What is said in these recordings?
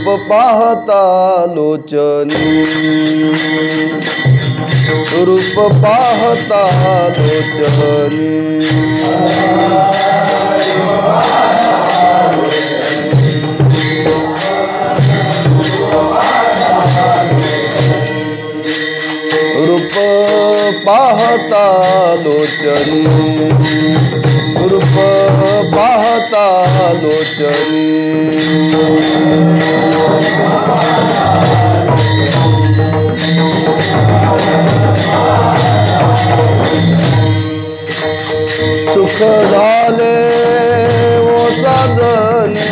रूप पाहता लोचनी, रूप पाहता लोचनी, रूप पाहता लोचनी, रूप पाहता लोचनी, सुख झाले ओ साजनी,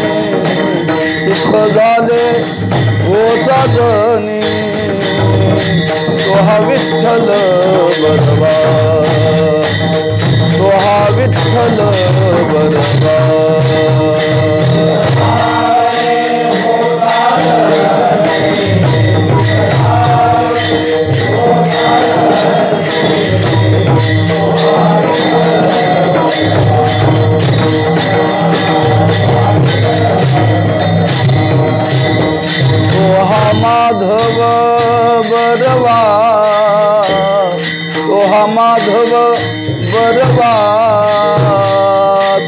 सुख झाले ओ साजनी, तो हा विठ्ठल बरवा, तो हा विठ्ठल बरवा, तो हा माधव बरवा, तो हा माधव बरवा,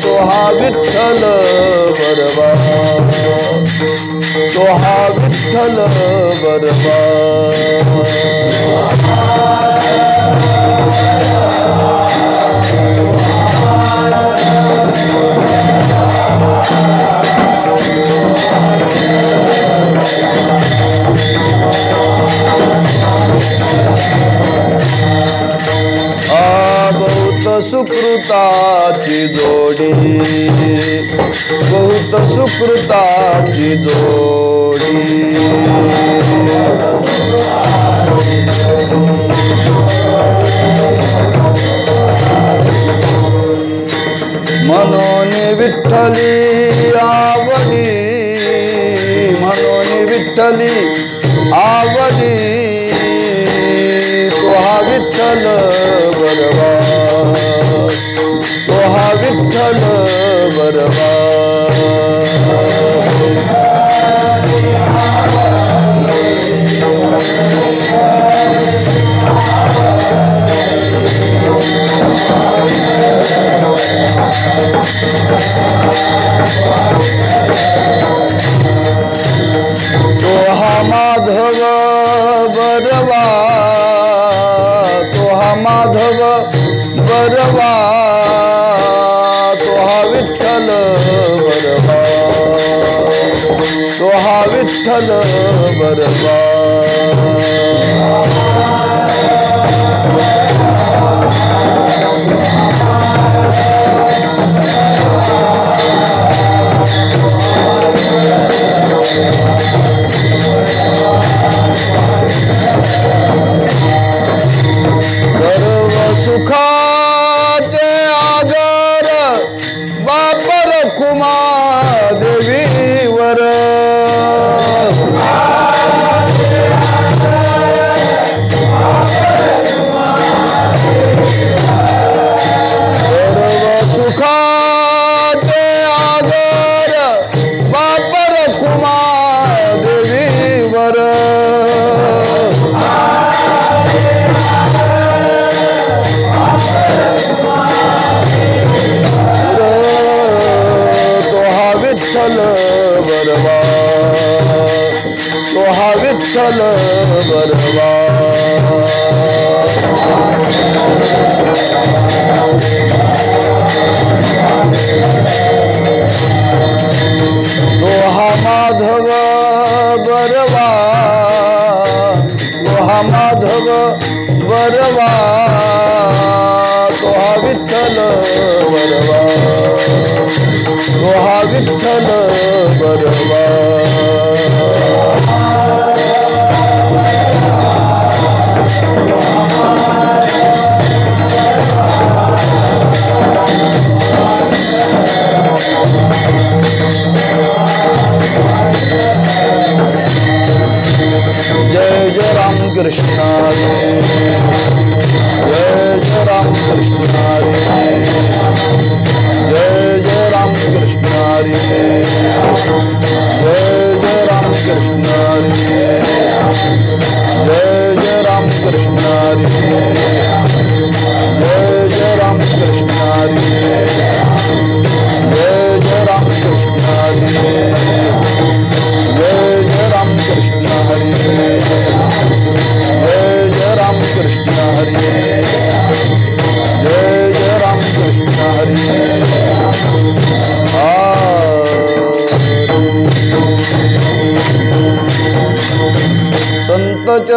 तो हा विठ्ठल बरवा, तो हा विठ्ठल बरवा, बहुत सुकृताची जोडी, बहुत सुकृताची जोडी, म्हणून विठ्ठली आवडी, म्हणून विठ्ठली आवडी, तो हा विठ्ठल बरवा, तो हा विठ्ठल बरवा, तो हा माधव बरवा, तो हा माधव बरवा, तो हा विठ्ठल बरवा, तो हा विठ्ठल बरवा, सर्व सुखाचे आगर बापर खुमा देवीवर, सर्व सुखाचे आगर बापर खुमा देवीवर, विठ्ठल बरवा, तो हा विठ्ठल बरवा, तो हा माधव बरवा, तो हा माधव बरवा, तो हा विठ्ठल बरवा, तो हा विठ्ठल बरवा, जय जय राम कृष्ण हरे, जय जय राम कृष्ण हरे, जय जय राम कृष्ण हरे, जय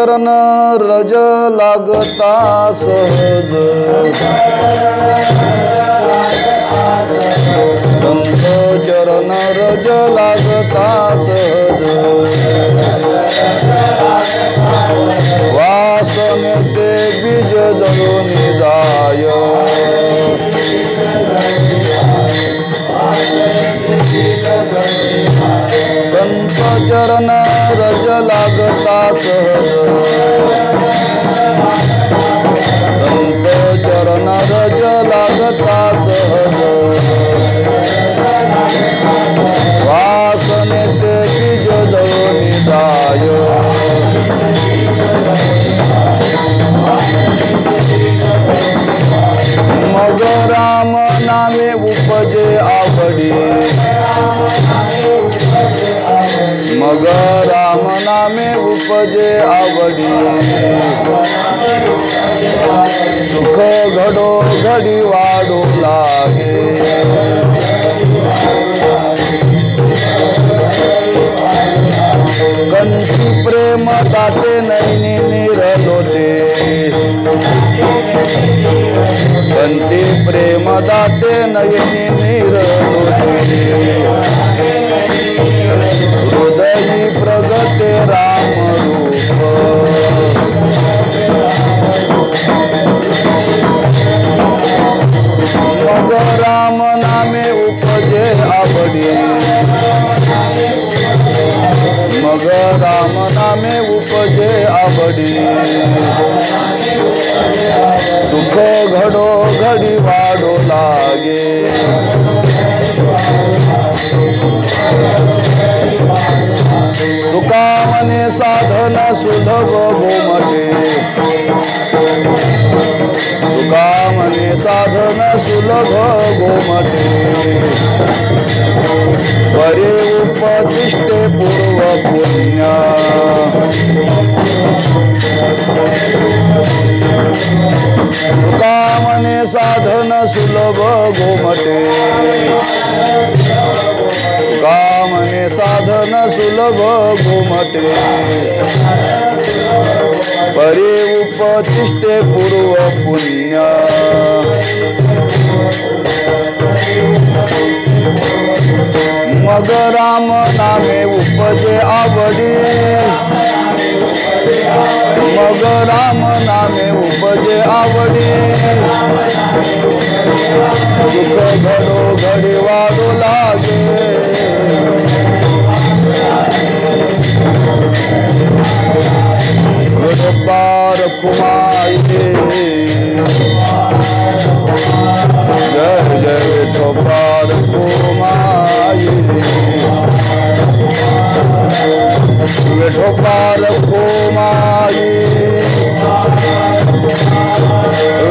चरण रज लागता सहज संत चरण रज लागता सहज वासने ते बीज जळून जाय संत चरण रज लागता सहज संत चरण रज लागता सहज वासने ते बीज जळून जाय मग राम नामे उपजे आवडी मग राम नामे उपजे आवडी सुख घडो घडी वाढू लागे कंठी प्रेम दाटे नैनी निरलोटे कंठी प्रेम दाटे नयनी निरलोटे हृदयी प्रगटे राम रूप मग राम नामे उपजे आवडी मग राम नामे उपजे आवडी सुख घडो घडी वाढो लागे तुका मने साधन सुलभ गोमटे तुका मने साधन सुलभ गोमटे परे उपदिष्टे पूर्व पुण्य तुका मने साधन सुलभ गोमटे तुका मने साधन सुलभ गोमटे परे उपदिष्टे पूर्व पुण्य मग राम नामे उपजे आवडी मग राम नामे उपजे आवडी सुख घडो घडी वाढू लागे विठोबार कुमाई जय जय विठोबार कुमाई विठोबार कुमाई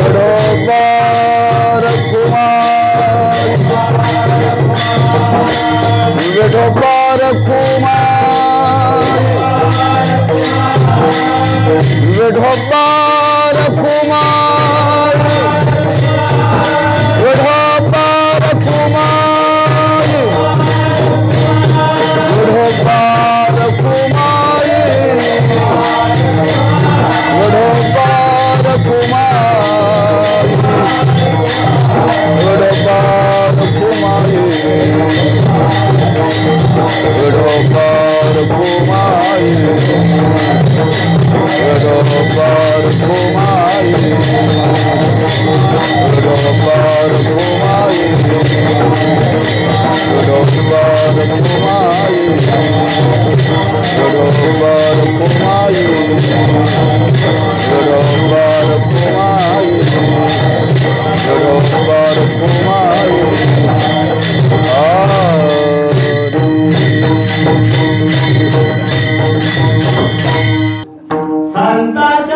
विठोबार कुमाई विठोबार कुमाई विठोबार कुमाई विठोबार कुमाई विठोबार कुमाई विठोबार कुमाई विठोबार कुमाई विठोबार कुमाई विठोबार कुमाई विठोबार कुमाई विठोबार कुमाई विठोबार कुमाई विठोबार कुमाई विठोबार कुमाई संत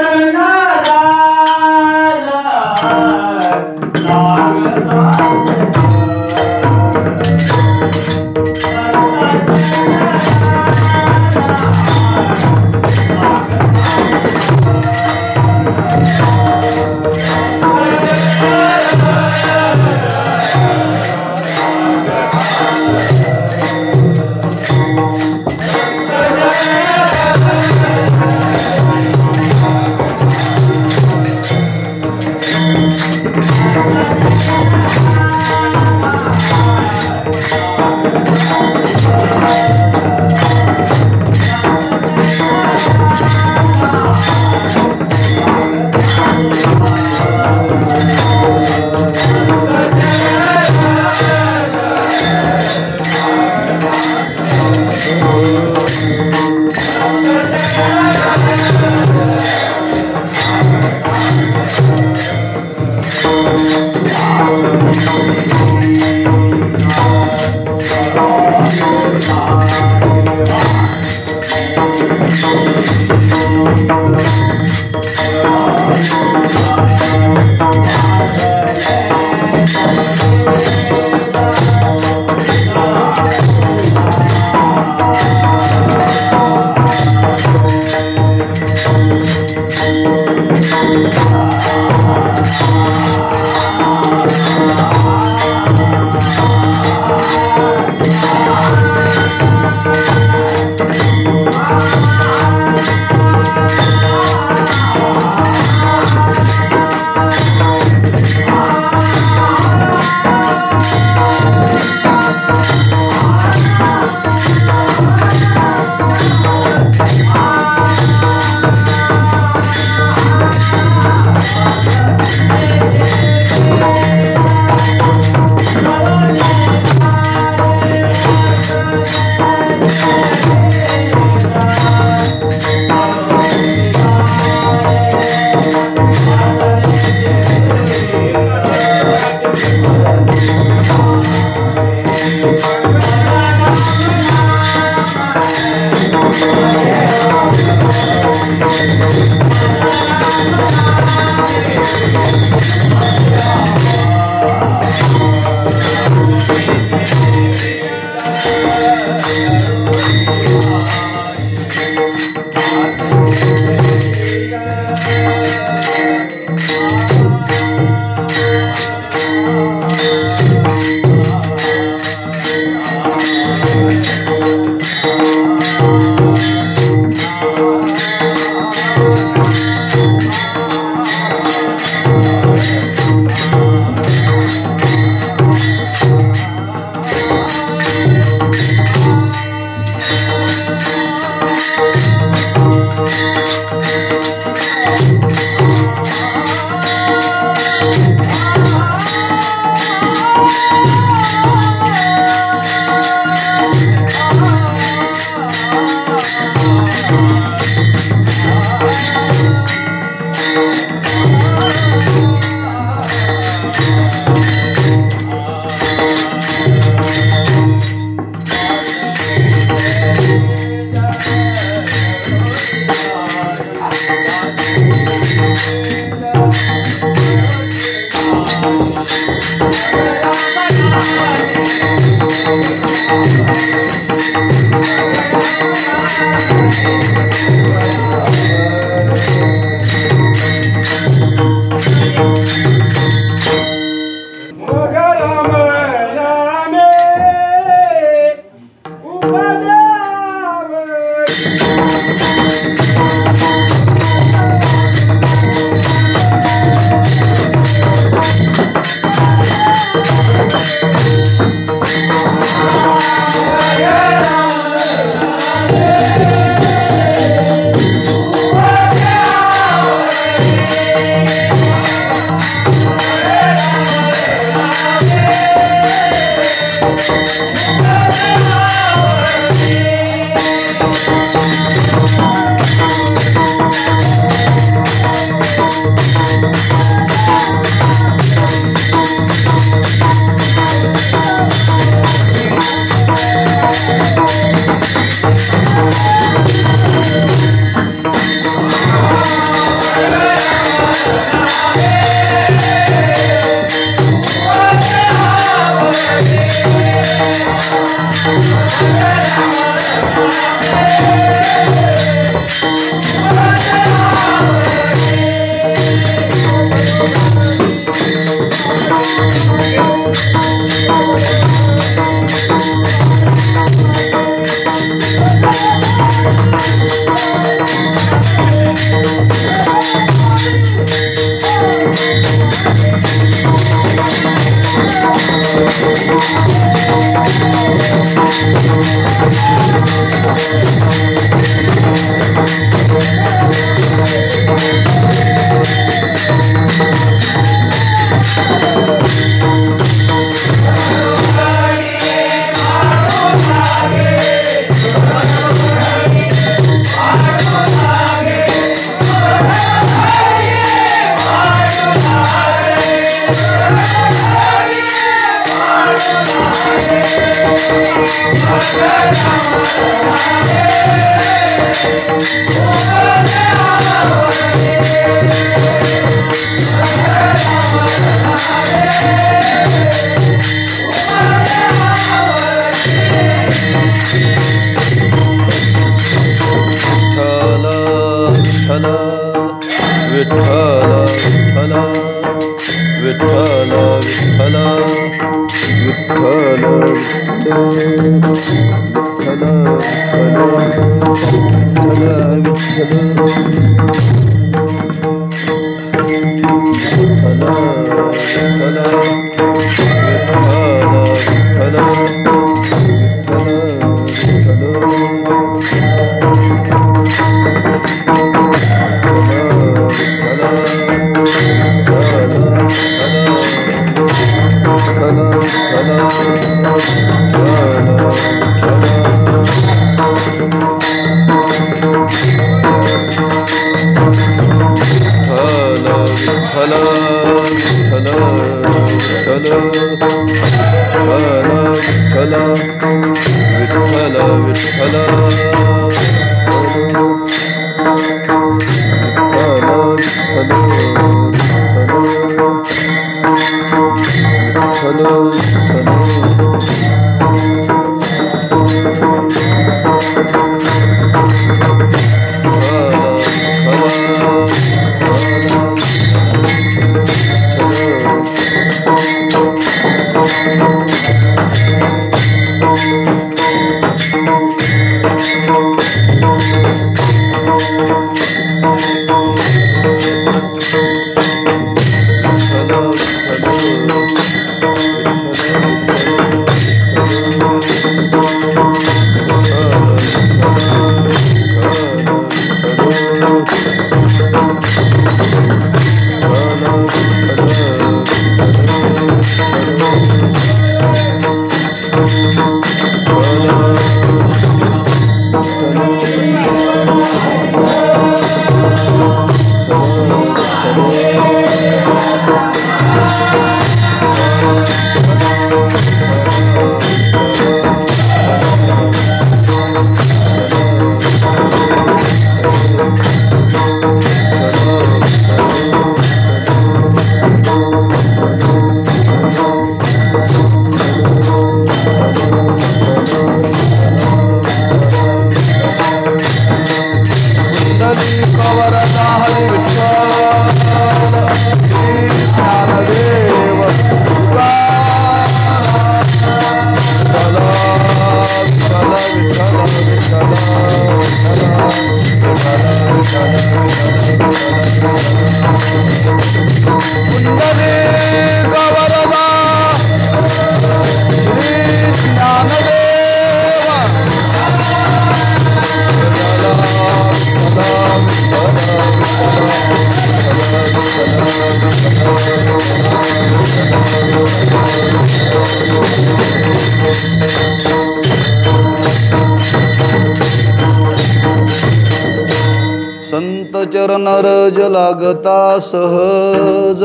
चरण रज लागता सहज,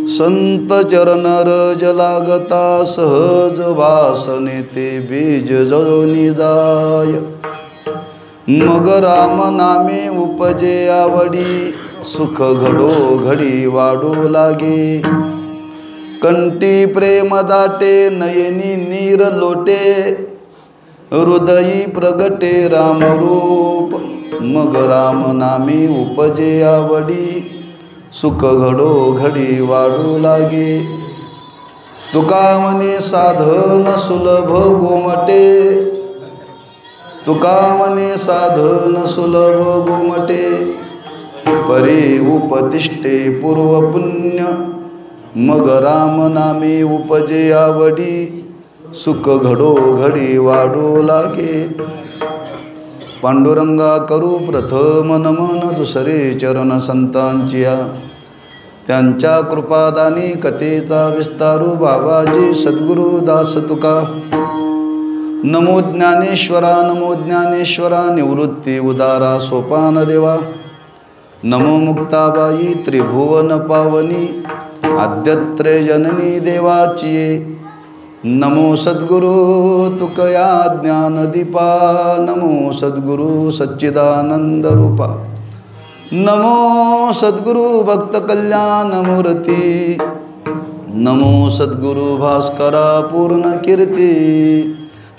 संत चरण रज लागता सहज, वासने ते बीज जोनी जाय। मग राम नामे उपजे आवडी, सुख घडो घडी वाढू लागे। कंठी प्रेम दाटे, नयनी नीर लोटे, हृदयी प्रगटे राम रूप। मग राम नामे उपजे आवडी, सुख घडो घडी वाढू लागे। तुका म्हणे साधन सुलभ गोमटे, तुका म्हणे साधन सुलभ गोमटे, परे उपदिष्टे पूर्व पुण्य। मग राम नामे उपजे आवडी, सुख घडो घडी वाढू लागे। पांडुरंगा करू प्रथम नमन, दुसरे चरण संतांचिया। त्यांच्या कृपादानी कथेचा विस्तारू, बाबाजी सद्गुरु दास तुका। नमो ज्ञानेश्वरा, नमो ज्ञानेश्वरा, निवृत्ती उदारा सोपान देवा। नमो मुक्ताबाई त्रिभुवन पावनी, आद्यत्रे जननी देवाचिये। नमो सद्गुरु तुकया ज्ञानदीपा, नमो सद्गुरु सच्चिदानंद रूपा। नमो सद्गुरु भक्त कल्याण मूर्ती, नमो सद्गुरु भास्करा पूर्ण कीर्ती।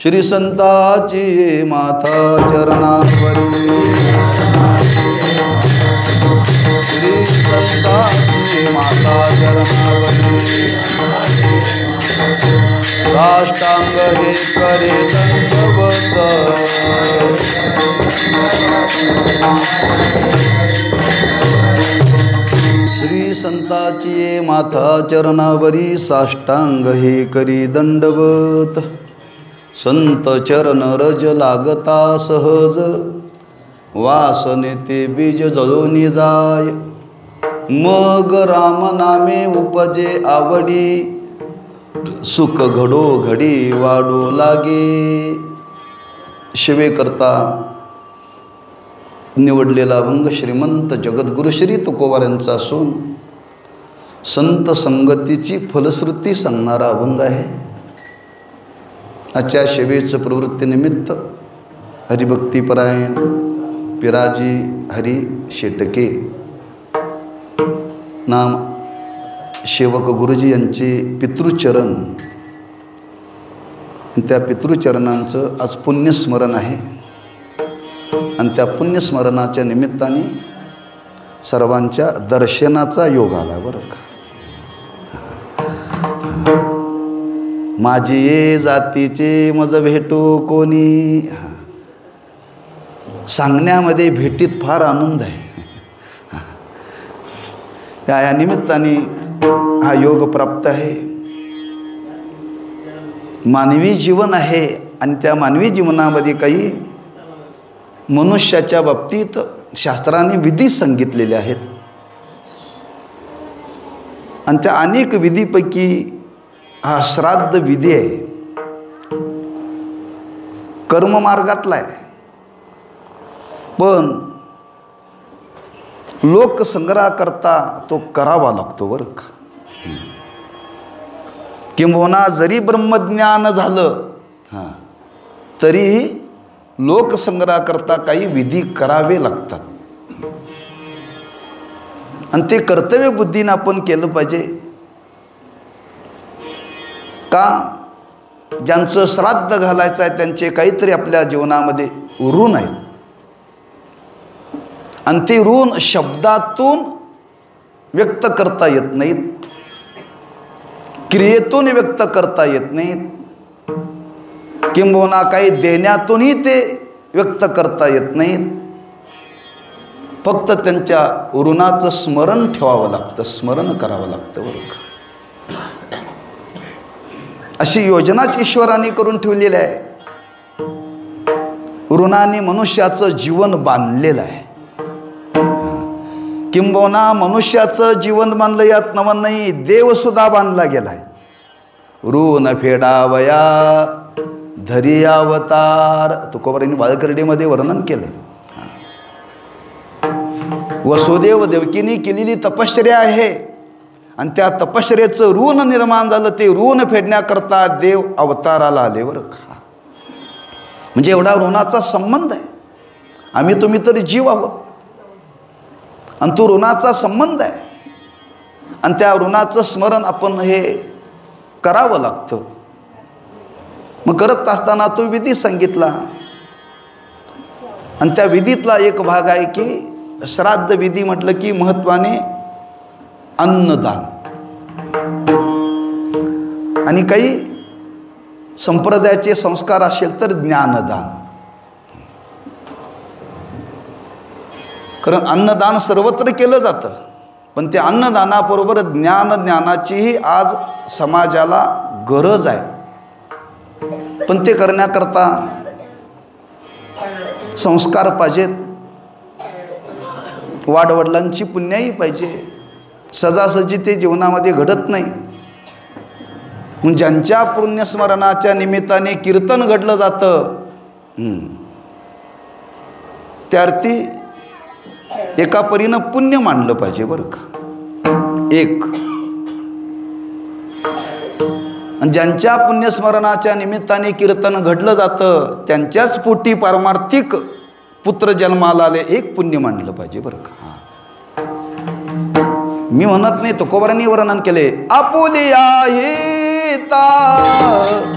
श्री संताची माता चरणावरी, श्री संताची माता चरणावरी। साष्टांग हे करे दंडवत श्री संताची माथा चरणावरी साष्टांग हे करी दंडवत संत चरण रज लागता सहज वासने ते बीज जळोनी जाय मग राम नामे उपजे आवडी सुख घडो घडी वाढू लागे शिवे करता निवडलेला अभंग श्रीमंत जगद्गुरु श्री तुकोबार यांचा असून संत संगतीची फलश्रुती सांगणारा अभंग आहे. आजच्या सेवेचं प्रवृत्तीनिमित्त हरिभक्तीपरायण पिराजी हरी शेटके नाम सेवक गुरुजी यांचे पितृचरण, त्या पितृचरणांचं आज पुण्यस्मरण आहे आणि त्या पुण्यस्मरणाच्या निमित्ताने सर्वांच्या दर्शनाचा योग आला बरं का. माझी ये जातीचे मज भेटू कोणी सांगण्यामध्ये भेटीत फार आनंद आहे. या निमित्ताने हा योग प्राप्त आहे. मानवी जीवन आहे आणि त्या मानवी जीवनामध्ये काही मनुष्याच्या बाबतीत शास्त्राने विधी सांगितलेले आहेत आणि त्या अनेक विधीपैकी हा श्राद्ध विधी आहे, कर्ममार्गातला आहे. पण लोकसंग्रह करता तो करावा लागतो बरं का. किंबहुना जरी ब्रह्मज्ञान झालं तरीही लोकसंग्रह करता काही विधी करावे लागतात आणि ते कर्तव्य बुद्धीने आपण केलं पाहिजे. का ज्यांचं श्राद्ध घालायचं आहे त्यांचे काहीतरी आपल्या जीवनामध्ये ऋण आहेत आणि ते ऋण शब्दातून व्यक्त करता येत नाहीत, क्रियेतून व्यक्त करता येत नाहीत, किंबहुना काही देण्यातूनही ते व्यक्त करता येत नाहीत. फक्त त्यांच्या ऋणाचं स्मरण ठेवावं लागतं, स्मरण करावं लागतं बरं का. अशी योजनाच ईश्वराने करून ठेवलेली आहे. ऋणाने मनुष्याचं जीवन बांधलेलं आहे. किंबहुना मनुष्याचं जीवन बांधलं यात नवं नाही, देवसुद्धा बांधला गेला आहे. ऋण फेडावया धरी अवतार तुकोबारांनी बाळकर्डीमध्ये वर्णन केलं. वसुदेव देवकीने केलेली तपश्चर्या आहे आणि त्या तपश्चर्याचं ऋण निर्माण झालं. ते ऋण फेडण्याकरता देव अवताराला आले बरं का. म्हणजे एवढा ऋणाचा संबंध आहे. आम्ही तुम्ही तरी जीव आहोत आणि तो ऋणाचा संबंध आहे आणि त्या ऋणाचं स्मरण आपण हे करावं लागतं. मग करत असताना तो विधी सांगितला आणि त्या विधीतला एक भाग आहे की श्राद्ध विधी म्हटलं की महत्त्वाने अन्नदान आणि काही संप्रदायाचे संस्कार असेल तर ज्ञानदान. कारण अन्नदान सर्वत्र केलं जातं पण त्या अन्नदानाबरोबर ज्ञानाचीही आज समाजाला गरज आहे. पण ते करण्याकरता संस्कार पाहिजेत, वाडवडिलांची पुण्याई पाहिजे. सहजासहजी ते जीवनामध्ये घडत नाही. मग ज्यांच्या पुण्यस्मरणाच्या निमित्ताने कीर्तन घडलं जातं त्यार्थी एका परीनं पुण्य मानलं पाहिजे बरं का. एक आणि ज्यांच्या पुण्यस्मरणाच्या निमित्ताने कीर्तन घडलं जातं त्यांच्याच पोटी पारमार्थिक पुत्र जन्माला आले, एक पुण्य मानलं पाहिजे बरं का. मी म्हणत नाही, तुकोबारांनी वर्णन केले. आपुलिया हिता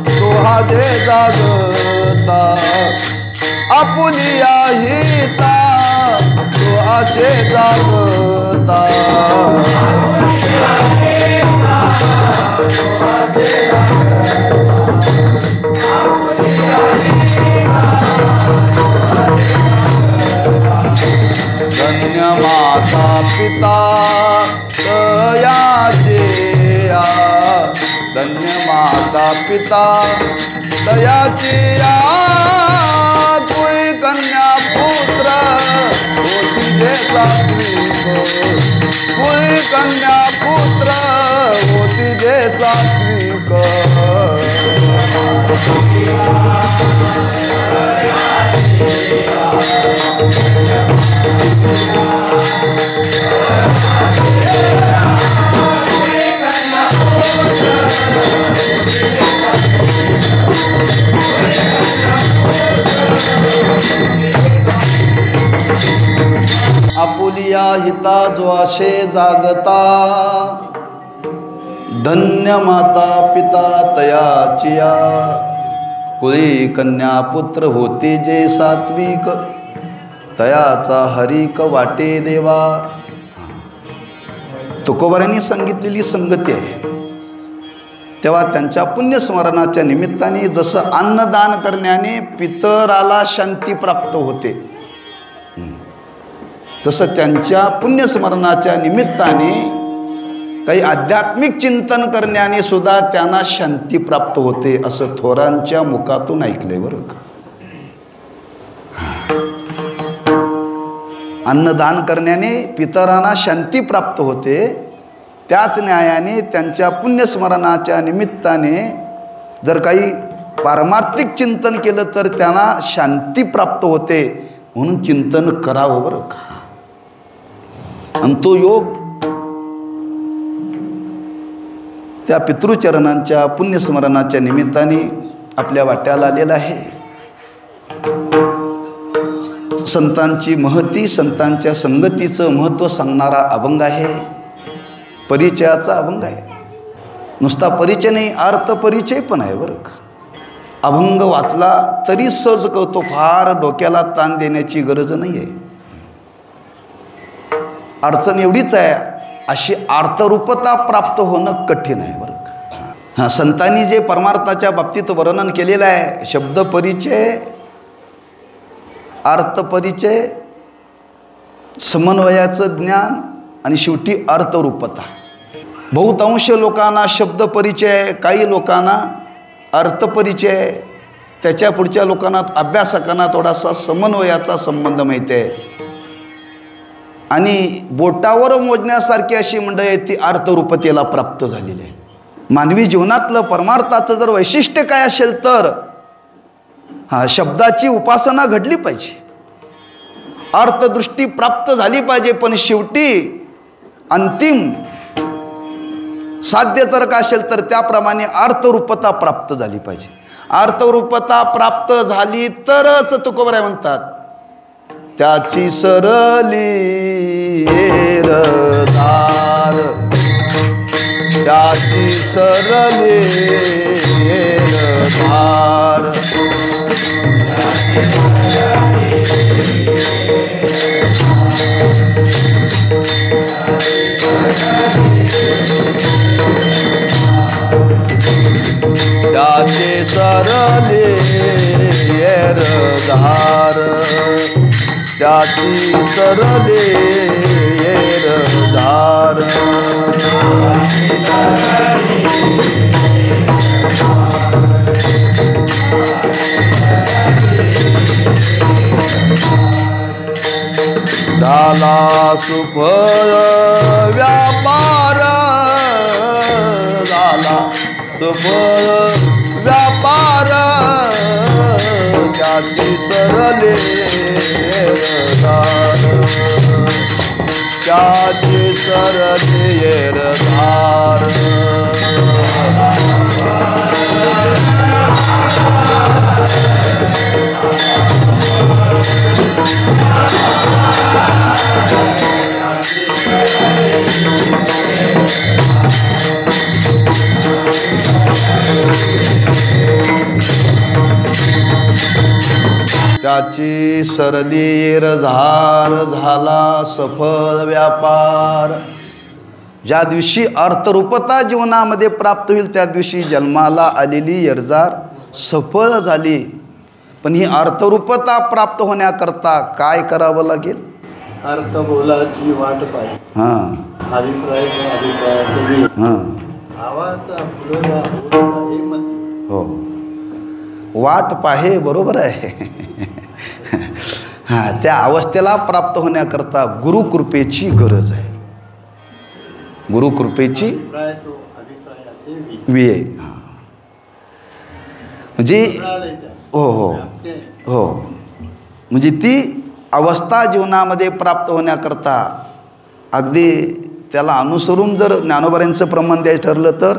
सोहाजे जागता, आपुलिया हिता सोहाजे जागता, पिता तयाची या कोई कन्या पुत्र होती जे सात्विक कोई कन्या पुत्र होती जे सात्विक आपुलिया हिता जो आशे जागता धन्य माता पिता तयाचिया कुळी कन्या पुत्र होते जे सात्विक तयाचा हरिक वाटे देवा. तुकोबारांनी सांगितलेली संगती आहे. तेव्हा त्यांच्या पुण्यस्मरणाच्या निमित्ताने जसं अन्नदान करण्याने पितराला शांती प्राप्त होते तसं त्यांच्या पुण्यस्मरणाच्या निमित्ताने काही आध्यात्मिक चिंतन करण्याने सुद्धा त्यांना शांती प्राप्त होते असं थोरांच्या मुखातून ऐकले बरं का. अन्नदान करण्याने पितरांना शांती प्राप्त होते त्याच न्यायाने त्यांच्या पुण्यस्मरणाच्या निमित्ताने जर काही पारमार्थिक चिंतन केलं तर त्यांना शांती प्राप्त होते म्हणून चिंतन करावं बरं का. आणि तो योग त्या पितृचरणांच्या पुण्यस्मरणाच्या निमित्ताने आपल्या वाट्याला आलेला आहे. संतांची महती संतांच्या संगतीचं महत्त्व सांगणारा अभंग आहे. परिचयाचा अभंग आहे. नुसता परिचय नाही अर्थ परिचय पण आहे बरं का. अभंग वाचला तरी सहज कळतो. फार डोक्याला ताण देण्याची गरज नाही आहे. अडचण एवढीच आहे अशी अर्थरूपता प्राप्त होणं कठीण आहे बरं का. हां संतांनी जे परमार्थाच्या बाबतीत वर्णन केलेलं आहे शब्द परिचय अर्थपरिचय समन्वयाचं ज्ञान आणि शेवटी अर्थरूपता. बहुतांश लोकांना शब्द परिचय काही लोकांना अर्थपरिचय त्याच्या पुढच्या लोकांना अभ्यासकांना थोडासा समन्वयाचा संबंध माहिती आहे आणि बोटावर मोजण्यासारखी अशी मंडळी आहे ती अर्थरूपतेला प्राप्त झालेली आहे. मानवी जीवनातलं परमार्थाचं जर वैशिष्ट्य काय असेल तर शब्दाची उपासना घडली पाहिजे अर्थदृष्टी प्राप्त झाली पाहिजे पण शेवटी अंतिम साध्य जर का असेल तर त्याप्रमाणे अर्थरूपता प्राप्त झाली पाहिजे. अर्थरूपता प्राप्त झाली तरच तुकोबाराय म्हणतात त्याची सरली धार त्याची सरली धार त्याचे सरले धार त्याची सरले धार झाला सुफळ व्यापार झाला सुफळ व्यापार त्याची सरले धार त्याची सरले धार त्याची सरली धार झाला सफळ व्यापार. ज्या दिवशी अर्थरूपता जीवनामध्ये प्राप्त होईल त्या दिवशी जन्माला आलेली येरझार सफळ झाली. पण ही अर्थरूपता प्राप्त होण्याकरता काय करावं लागेल? अर्थबोलाची वाट पाहिजे. हां अभिप्राय अभिप्राय हां आवाचा फुलवा हे मत हो, वाट पाहे, बरोबर आहे. हां, त्या अवस्थेला प्राप्त होण्याकरता गुरुकृपेची गरज आहे. गुरुकृपेची अभिप्राय तो अभिप्रायाचे विये. म्हणजे हो हो हो, म्हणजे ती अवस्था जीवनामध्ये प्राप्त होण्याकरता अगदी त्याला अनुसरून जर ज्ञानोबांचं प्रमाण द्यायचं ठरलं तर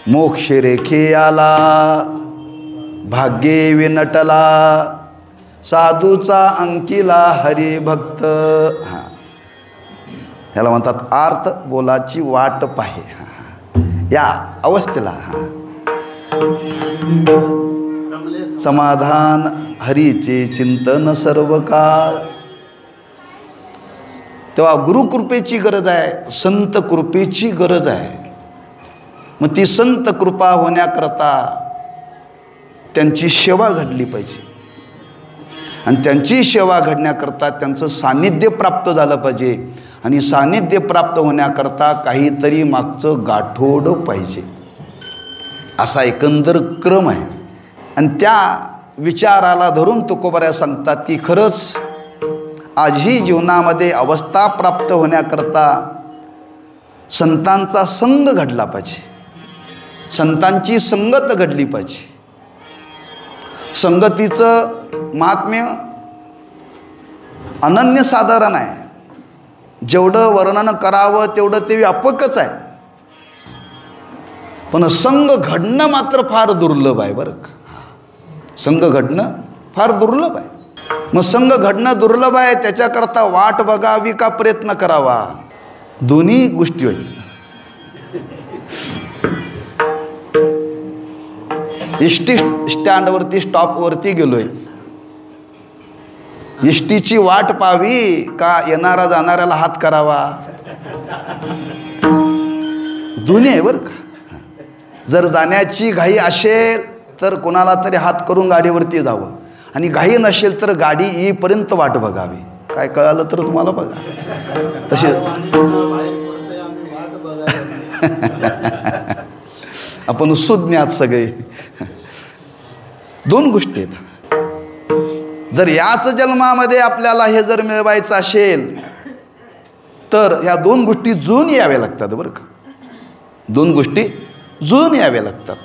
मोक्ष रेखे आला भाग्ये विनटला साधूचा अंकिला हरिभक्त. हां, ह्याला म्हणतात आर्त बोलाची वाट पाहे. या अवस्थेला समाधान हरीचे चिंतन सर्व काळ. तेव्हा गुरुकृपेची गरज आहे, संत कृपेची गरज आहे. मग ती संत कृपा होण्याकरता त्यांची सेवा घडली पाहिजे आणि त्यांची सेवा घडण्याकरता त्यांचं सान्निध्य प्राप्त झालं पाहिजे आणि सान्निध्य प्राप्त होण्याकरता काहीतरी मागचं गाठोड पाहिजे, असा एकंदर क्रम आहे. आणि त्या विचाराला धरून तुकोबाऱ्या सांगतात की खरंच आजही जीवनामध्ये अवस्था प्राप्त होण्याकरता संतांचा संग घडला पाहिजे, संतांची संगत घडली पाहिजे. संगतीचं महात्म्य अनन्यसाधारण आहे. जेवढं वर्णन करावं तेवढं ते व्यापकच आहे. पण संग घडणं मात्र फार दुर्लभ आहे बरं का. संग घडणं फार दुर्लभ आहे. मग संग घडणं दुर्लभ आहे, त्याच्याकरता वाट बघावी का प्रयत्न करावा, दोन्ही गोष्टी होईल. एसटी स्टँडवरती स्टॉपवरती गेलोय, एसटीची वाट पाहावी का येणारा जाणाऱ्याला हात करावा, दोन्ही आहे बरं का. जर जाण्याची घाई असेल तर कोणाला तरी हात करून गाडीवरती जावं आणि घाई नसेल तर गाडी येईपर्यंत वाट बघावी. काय कळालं तर तुम्हाला बघा तसे. आपण सुज्ञात सगळे. दोन गोष्टी आहेत. जर याच जन्मामध्ये आपल्याला हे जर मिळवायचं असेल तर ह्या दोन गोष्टी जुळून याव्या लागतात बरं का. दोन गोष्टी जुळून याव्या लागतात.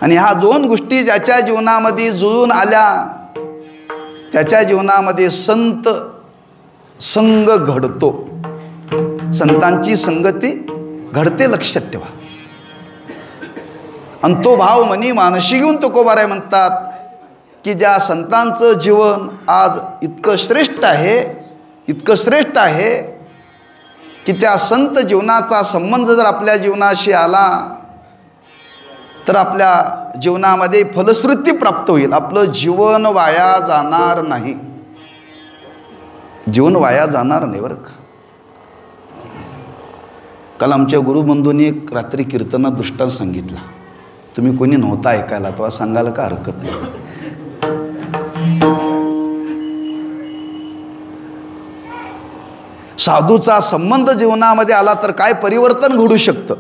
आणि ह्या दोन गोष्टी ज्याच्या जीवनामध्ये जुळून आल्या त्याच्या जीवनामध्ये संत संग घडतो, संतांची संगती घडते, लक्षात ठेवा. आणि तो भाव मनी मानशी घेऊन तुकोबाराय म्हणतात की ज्या संतांचं जीवन आज इतकं श्रेष्ठ आहे, इतकं श्रेष्ठ आहे की त्या संत जीवनाचा संबंध जर आपल्या जीवनाशी आला तर आपल्या जीवनामध्ये फलश्रुती प्राप्त होईल. आपलं जीवन वाया जाणार नाही, जीवन वाया जाणार नाही बरं का. काल आमच्या गुरुबंधूंनी एक रात्री कीर्तनात दृष्टांत सांगितला. तुम्ही कोणी नव्हता ऐकायला, तेव्हा सांगायला का हरकत नाही. साधूचा संबंध जीवनामध्ये आला तर काय परिवर्तन घडू शकतं.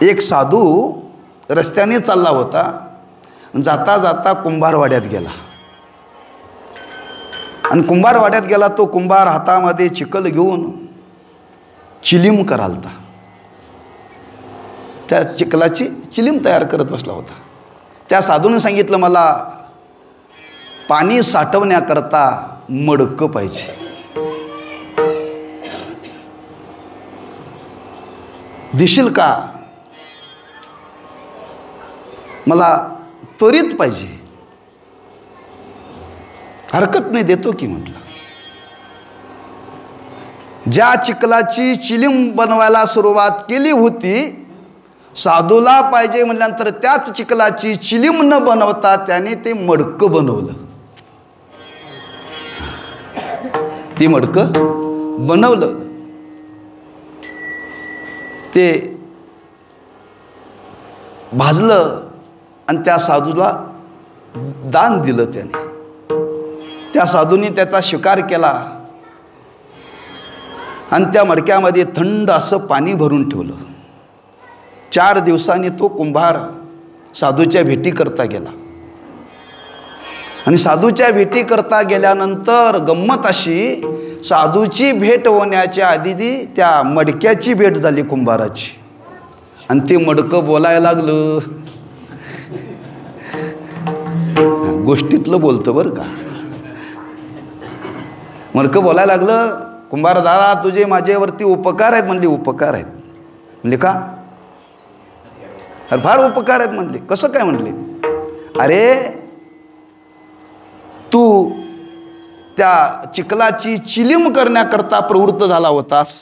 एक साधू रस्त्याने चालला होता, जाता जाता कुंभारवाड्यात गेला आणि कुंभारवाड्यात गेला तो कुंभार हातामध्ये चिखल घेऊन चिलीम करालता. त्या चिखलाची चिलीम तयार करत बसला होता. त्या साधूने सांगितलं मला पाणी साठवण्याकरता मडकं पाहिजे. दिशील का, मला त्वरित पाहिजे. हरकत नाही, देतो की म्हटलं. ज्या चिखलाची चिलीम बनवायला सुरुवात केली होती, साधूला पाहिजे म्हटल्यानंतर त्याच चिखलाची चिलीम न बनवता त्याने ते मडकं बनवलं. ती मडकं बनवलं, ते भाजलं आणि त्या साधूला दान दिलं त्याने. त्या साधूंनी त्याचा स्वीकार केला आणि त्या मडक्यामध्ये थंड असं पाणी भरून ठेवलं. 4 दिवसांनी तो कुंभार साधूच्या भेटी करता गेला आणि साधूच्या भेटी करता गेल्यानंतर गंमत अशी, साधूची भेट होण्याच्या आधी त्या मडक्याची भेट झाली कुंभाराची आणि ते मडकं बोलायला लागलं. गोष्टीतलं बोलतं बरं का. मडकं बोलायला लागलं, कुंभार दादा तुझे माझ्यावरती उपकार आहेत. म्हणले उपकार आहेत. म्हणले का? अरे फार उपकार आहेत. म्हणले कसं काय? म्हणले अरे तू त्या चिखलाची चिलीम करण्याकरता प्रवृत्त झाला होतास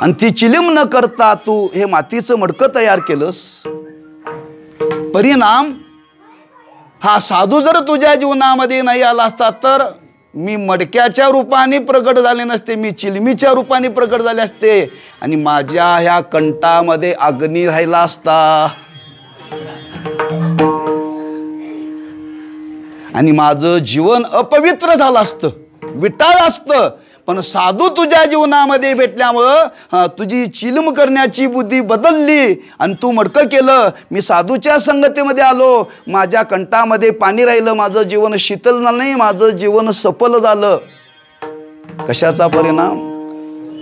आणि ती चिलीम न करता तू हे मातीचं मडकं तयार केलंस. परिणाम हा साधू जर तुझ्या जीवनामध्ये नाही आला असता तर मी मडक्याच्या रूपाने प्रगट झाले नसते, मी चिलमीच्या रूपाने प्रगट झाले असते आणि माझ्या ह्या कंठामध्ये अग्नी राहिला असता आणि माझं जीवन अपवित्र झालं असतं, विटाळ असतं. पण साधू तुझ्या जीवनामध्ये भेटल्यामुळं तुझी चिलम करण्याची बुद्धी बदलली आणि तू मडकं केलं. मी साधूच्या संगतीमध्ये आलो, माझ्या कंठामध्ये पाणी राहिलं, माझं जीवन शीतल झालं नाही, माझं जीवन सफल झालं. कशाचा परिणाम?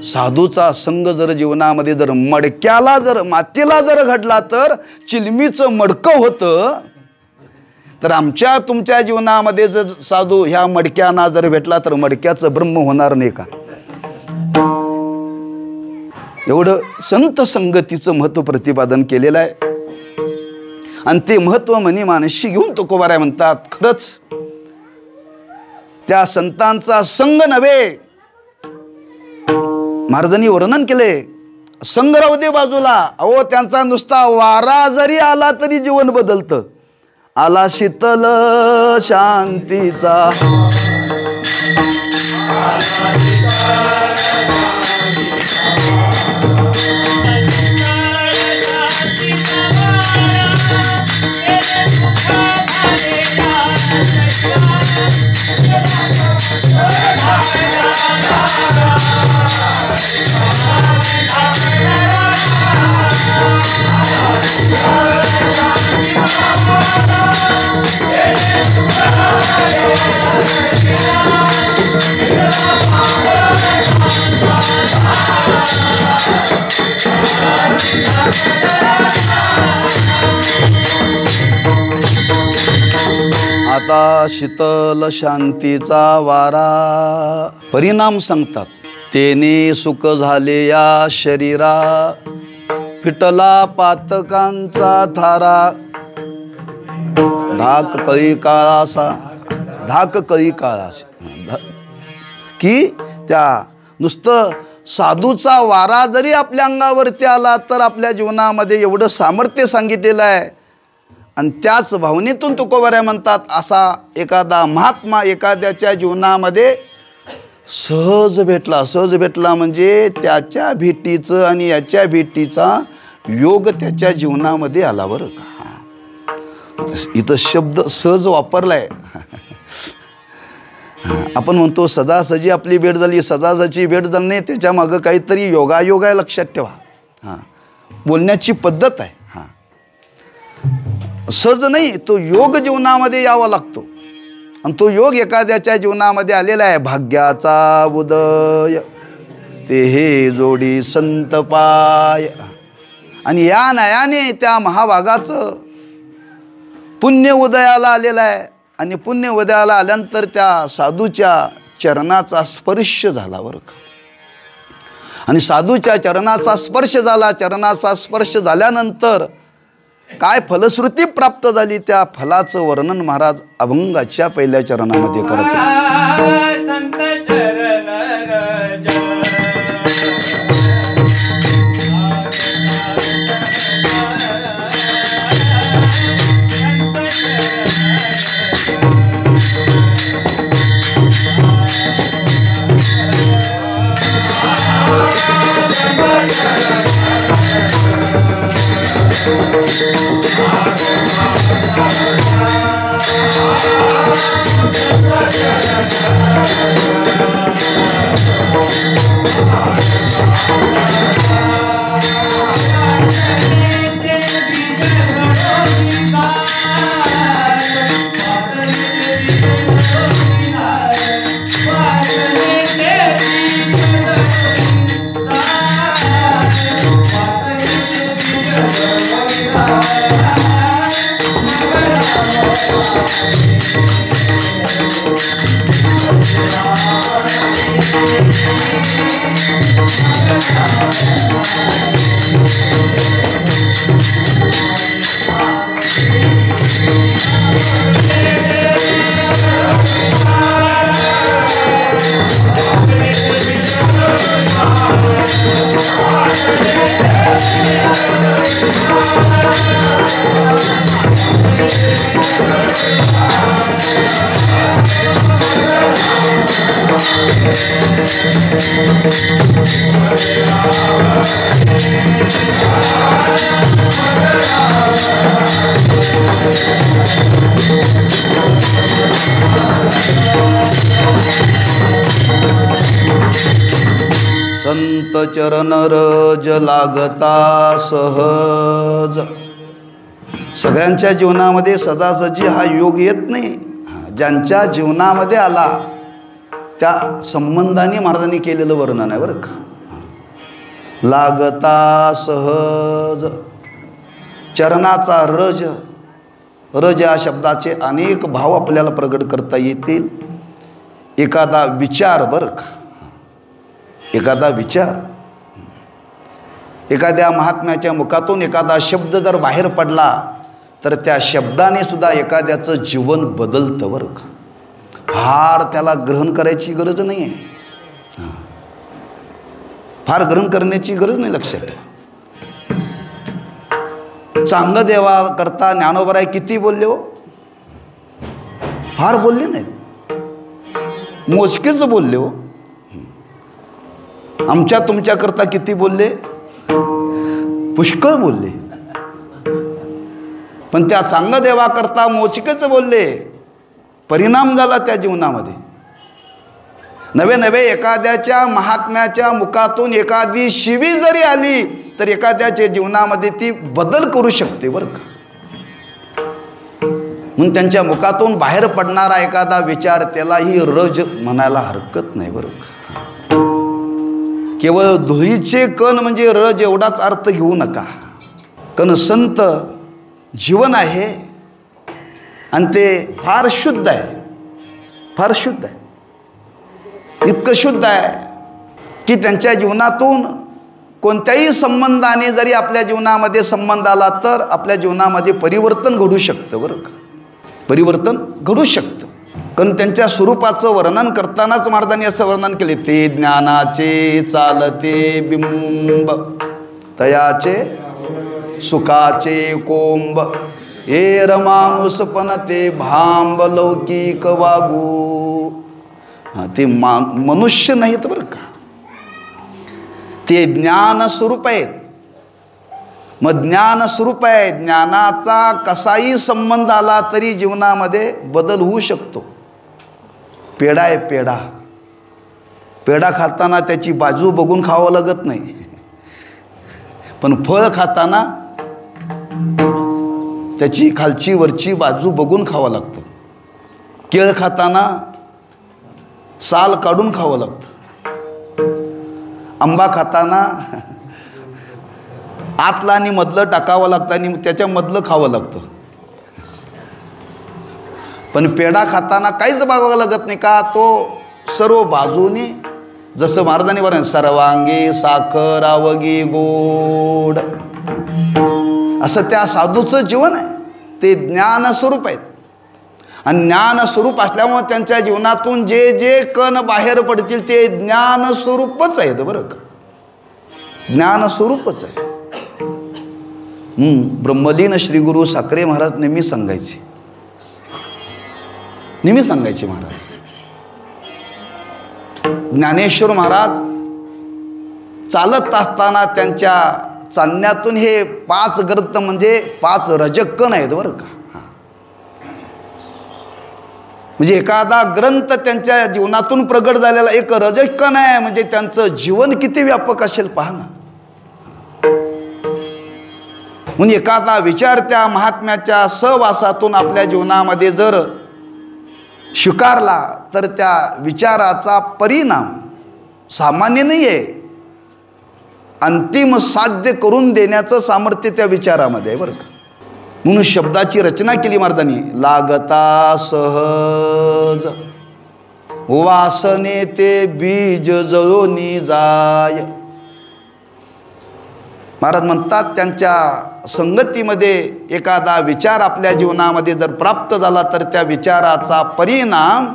साधूचा संग जर जीवनामध्ये जर मडक्याला जर मातीला जर घडला तर चिलमीचं मडकं होतं. तर आमच्या तुमच्या जीवनामध्ये जर साधू ह्या मडक्यांना जर भेटला तर मडक्याचं ब्रह्म होणार नाही का? एवढं संत संगतीचं महत्व प्रतिपादन केलेलं आहे आणि ते महत्व म्हणे मानशी घेऊन तुकोबाराय म्हणतात, खरंच त्या संतांचा संग नव्हे. महाराजांनी वर्णन केले, संग राहू दे बाजूला, अहो त्यांचा नुसता वारा जरी आला तरी जीवन बदलतं. आला शीतल शांतीचा, आता शीतल शांतीचा वारा. परिणाम सांगतात, तेने सुख झाले या शरीरा, फिटला पातकांचा थारा. धाक कळी काळासा, धाक कळी काळासा, की त्या नुसतं साधूचा वारा जरी आपल्या अंगावरती आला तर आपल्या जीवनामध्ये एवढं सामर्थ्य सांगितलेलं आहे. आणि त्याच भावनेतून तुकोबाराय म्हणतात, असा एखादा महात्मा एखाद्याच्या जीवनामध्ये सहज भेटला. सहज भेटला म्हणजे त्याच्या भेटीचं आणि याच्या भेटीचा योग त्याच्या जीवनामध्ये आला बरं का. इथं शब्द सहज वापरलाय. आपण म्हणतो सजासजी आपली भेट झाली, सजासजी भेट झाली नाही, त्याच्या मागं काहीतरी योगायोग आहे, लक्षात ठेवा. हां, बोलण्याची पद्धत आहे. हां, सहज नाही, तो योग जीवनामध्ये यावा लागतो आणि तो योग एखाद्याच्या जीवनामध्ये आलेला आहे. भाग्याचा उदय ते हे जोडी संत पाय. आणि या नयाने त्या महाभागाचं पुण्य उदयाला आलेलं आहे आणि पुण्य उदयाला आल्यानंतर त्या साधूच्या चरणाचा स्पर्श झाला बरं का. आणि साधूच्या चरणाचा स्पर्श झाला. चरणाचा स्पर्श झाल्यानंतर काय फलश्रुती प्राप्त झाली, त्या फलाचं वर्णन महाराज अभंगाच्या पहिल्या चरणामध्ये करतात. संत चरण Thank you. संत चरण रज लागता सहज. सगळ्यांच्या जीवनामध्ये सजासजी हा योग येत नाही. ज्यांच्या जीवनामध्ये आला त्या संबंधाने महाराजांनी केलेलं वर्णन आहे बरं का. लागता सहज. चरणाचा रज. रज या शब्दाचे अनेक भाव आपल्याला प्रगट करता येतील. एखादा विचार बरं का, एखादा विचार, एखाद्या महात्म्याच्या मुखातून एखादा शब्द जर बाहेर पडला तर त्या शब्दाने सुद्धा एखाद्याचं जीवन बदलतं बरं का. फार त्याला ग्रहण करायची गरज नाही आहे. फार ग्रहण करण्याची गरज नाही. लक्षात ठेवा. चांगलं देवा करता ज्ञानोबराय किती बोलले हो? फार बोलले नाहीत, मोजकेच बोलले हो. आमच्या तुमच्याकरता किती बोलले? पुष्कळ बोलले. पण त्या चांगलं देवाकरता मोजकेच बोलले. परिणाम झाला त्या जीवनामध्ये. नवे नवे एखाद्याच्या महात्म्याच्या मुखातून एखादी शिवी जरी आली तर एखाद्याच्या जीवनामध्ये ती बदल करू शकते बरं का. म्हणून त्यांच्या मुखातून बाहेर पडणारा एखादा विचार त्यालाही रज म्हणायला हरकत नाही बरं का. केवळ धुळीचे कण म्हणजे रज एवढाच अर्थ घेऊ नका. कण संत जीवन आहे आणि ते फार शुद्ध आहे. फार शुद्ध आहे. इतकं शुद्ध आहे की त्यांच्या जीवनातून कोणत्याही संबंधाने जरी आपल्या जीवनामध्ये संबंध आला तर आपल्या जीवनामध्ये परिवर्तन घडू शकतं बरं का. परिवर्तन घडू शकतं. कारण त्यांच्या स्वरूपाचं वर्णन करतानाच महाराजांनी असं वर्णन केले. ते ज्ञानाचे चालते बिंब तयाचे सुखाचे कोंब हेर माणूस पण ते भांब लौकिक वागू. ते मनुष्य नाहीत बरं का. ते ज्ञान स्वरूप आहेत. मग ज्ञान स्वरूप आहे. ज्ञानाचा कसाही संबंध आला तरी जीवनामध्ये बदल होऊ शकतो. पेढा आहे पेढा. पेढा खाताना त्याची बाजू बघून खावं लागत नाही. पण फळ खाताना त्याची खालची वरची बाजू बघून खावं लागतं. केळ खाताना साल काढून खावं लागतं. आंबा खाताना आतला आणि मधलं टाकावं लागतं आणि त्याच्यामधलं खावं लागतं. पण पेढा खाताना काहीच बघावं लागत नाही का. तो सर्व बाजूने जसं महाराजांनी बरं सर्वांगी साखर आवगी गोड असं त्या साधूचं जीवन आहे. ते ज्ञानस्वरूप आहेत. आणि ज्ञानस्वरूप असल्यामुळे त्यांच्या जीवनातून जे जे कण बाहेर पडतील ते ज्ञानस्वरूपच आहेत बरं का. ज्ञानस्वरूपच आहे. ब्रह्मलीन श्री गुरु साखरे महाराज नेहमी सांगायचे. महाराज ज्ञानेश्वर महाराज चालत असताना त्यांच्या चालण्यातून हे 5 गर्त म्हणजे 5 रजकण आहेत बरं का. म्हणजे एखादा ग्रंथ त्यांच्या जीवनातून प्रगट झालेला एक रजकण आहे. म्हणजे त्यांचं जीवन किती व्यापक असेल पहा ना. म्हणजे एखादा विचार त्या महात्म्याच्या सहवासातून आपल्या जीवनामध्ये जर स्वीकारला तर त्या विचाराचा परिणाम सामान्य नाही आहे. अंतिम साध्य करून देण्याचं सामर्थ्य त्या विचारामध्ये आहे बरं का. म्हणून शब्दाची रचना केली महाराजांनी. लागता सहज वासने ते बीज जळोनी जाय. महाराज म्हणतात त्यांच्या संगतीमध्ये एखादा विचार आपल्या जीवनामध्ये जर प्राप्त झाला तर त्या विचाराचा परिणाम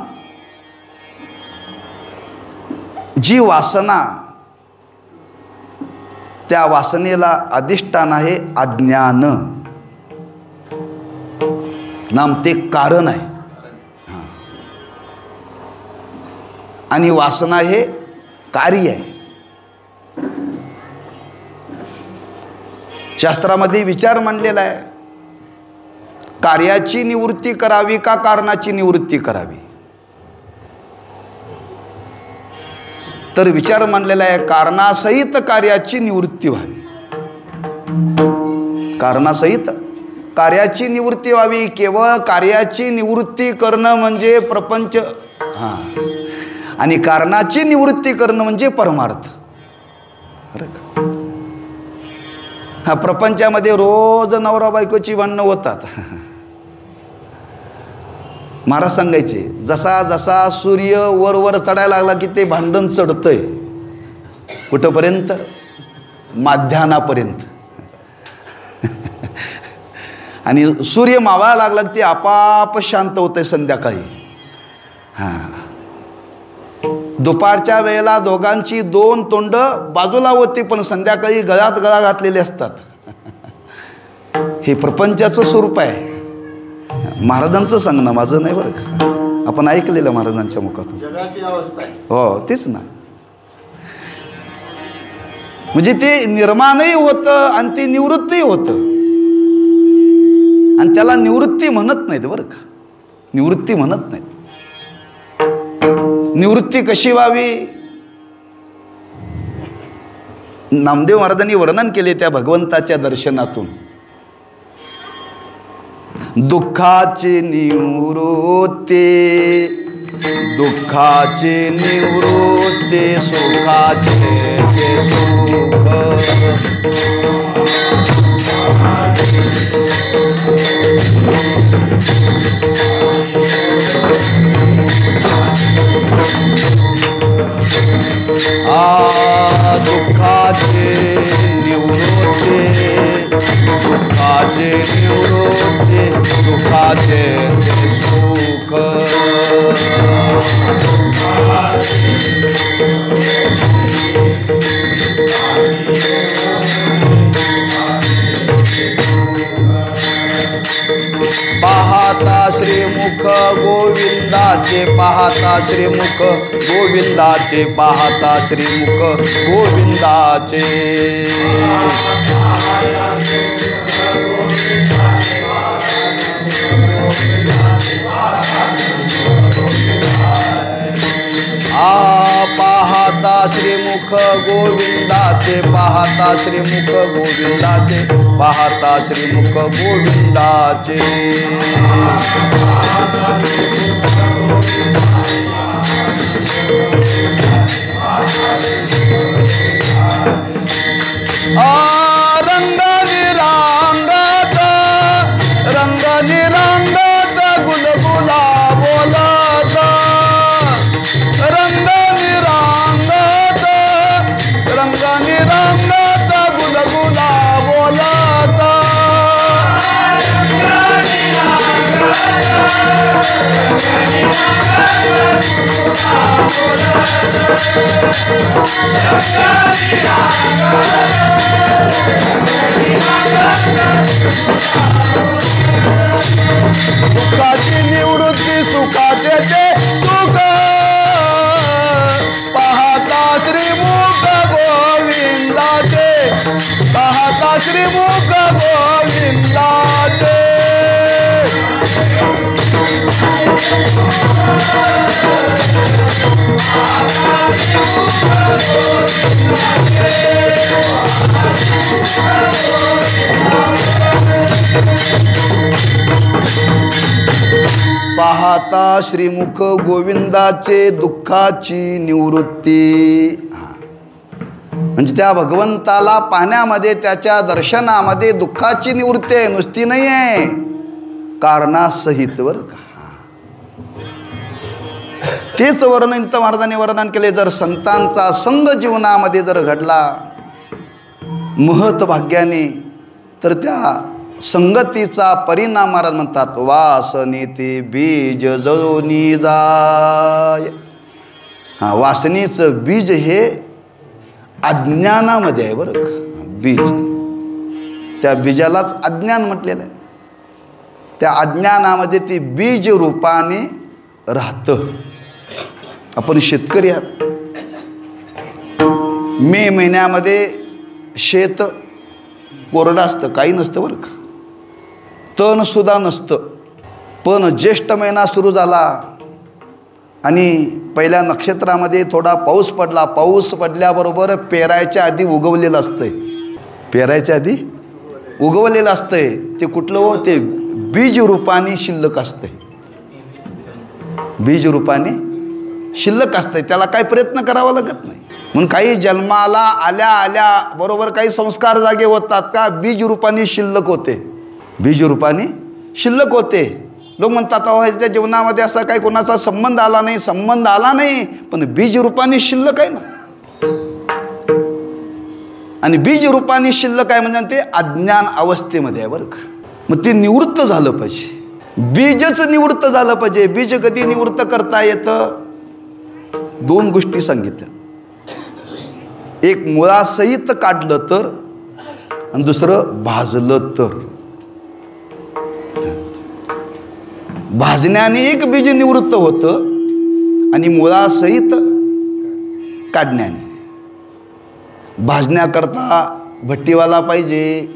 जी वासना, त्या वासनेला अधिष्ठान आहे अज्ञान, नाम ते कारण आहे. आणि वासना हे कार्य आहे. शास्त्रामध्ये विचार मांडलेला आहे, कार्याची निवृत्ती करावी का कारणाची निवृत्ती करावी. तर विचार मांडलेला आहे कारणासहित कार्याची निवृत्ती व्हावी. कारणासहित कार्याची निवृत्ती व्हावी. केवळ कार्याची निवृत्ती करणं म्हणजे प्रपंच, आणि कारणाची निवृत्ती करणं म्हणजे परमार्थ. बरं का? प्रपंचामध्ये रोज नवरा बायकोची भांडणं होतात. महाराज सांगायचे जसा जसा सूर्य वर वर चढायला लागला की ते भांडण चढतंय. कुठंपर्यंत? माध्यानापर्यंत. आणि सूर्य मावळायला लागला की ते आपाप शांत होतंय संध्याकाळी. दुपारच्या वेळेला दोघांची दोन तोंड बाजूला होती पण संध्याकाळी गळ्यात गळा घातलेले असतात. हे प्रपंचाचं स्वरूप आहे. महाराजांचं सांगणं, माझं नाही बरं का. आपण ऐकलेलं महाराजांच्या मुखातून. जगाची अवस्था आहे. हो तेच ना. म्हणजे ते निर्माणही होतं आणि ते निवृत्तही होतं. आणि त्याला निवृत्ती म्हणत नाहीत बरं का. निवृत्ती म्हणत नाहीत. निवृत्ती कशी व्हावी? नामदेव महाराजांनी वर्णन केले त्या भगवंताच्या दर्शनातून. दुःखाचे निवृत्ती, दुःखाचे निवृत्ती, सुखाचे सुख. दुःखाचे निवृत्ती, दुःखाचे निवृत्ती, सुखाचे सुख. पाहता श्रीमुख गोविंदाचे, पाहता श्रीमुख गोविंदाचे, पाहता श्रीमुख गोविंदाचे. पाहता श्रीमुख गोविंदाचे, पाहता श्रीमुख गोविंदाचे, पाहता श्रीमुख गोविंदाचे. रंग निरांगत, रंग निरांगत गुलगुला बोलत. रंग निरांगत, रंग निरांगत गुलगुला बोलत. दुःखाची निवृत्ती, सुखाचे सुख. पाहता श्रीमुख गोविंदाचे, पाहता श्रीमुख गोविंदाचे. पाहता श्रीमुख गोविंदाचे, दुःखाची निवृत्ती. म्हणजे त्या भगवंताला पाहण्यामध्ये, त्याच्या दर्शनामध्ये दुःखाची निवृत्ती आहे, नुसती नाही आहे, कारणासहित बरं का. तेच वर्णन इथं महाराजांनी वर्णन केले. जर संतांचा संग जीवनामध्ये जर घडला महत भाग्याने, तर त्या संगतीचा परिणाम महाराज म्हणतात वासने ते बीज जळोनी जाय. वासनेचं बीज हे अज्ञानामध्ये आहे बरं का. बीज, त्या बीजालाच अज्ञान म्हटलेलं आहे. त्या अज्ञानामध्ये ती बीज रूपाने राहतं. आपण शेतकरी आहात. मे महिन्यामध्ये शेत कोरडं असतं, काही नसतं बरं का, तणसुद्धा नसतं. पण ज्येष्ठ महिना सुरू झाला आणि पहिल्या नक्षत्रामध्ये थोडा पाऊस पडला. पाऊस पडल्याबरोबर पेरायच्या आधी उगवलेलं असतंय. पेरायच्या आधी उगवलेलं असतंय. ते कुठलं हो, ते बीज रूपाने शिल्लक असतंय. बीज रूपाने शिल्लक असतंय. त्याला काही प्रयत्न करावा लागत नाही. म्हणून काही जन्माला आल्या आल्या बरोबर काही संस्कार जागे होतात का, बीज रूपाने शिल्लक होते. बीज रूपाने शिल्लक होते. लोक म्हणतात अहो ह्याच्या जीवनामध्ये असा काही कोणाचा संबंध आला नाही. संबंध आला नाही, पण बीज रूपाने शिल्लक आहे ना. आणि बीज रूपाने शिल्लक आहे म्हणजे ते अज्ञान अवस्थेमध्ये आहे बरं का. मग ते निवृत्त झालं पाहिजे. बीजच निवृत्त झालं पाहिजे. बीज कधी निवृत्त करता येतं? दोन गोष्टी सांगितल्या. एक मुळासहित काढलं तर, आणि दुसरं भाजलं तर. भाजण्याने एक बीज निवृत्त होतं आणि मुळासहित काढण्याने. भाजण्याकरता भट्टीवाला पाहिजे.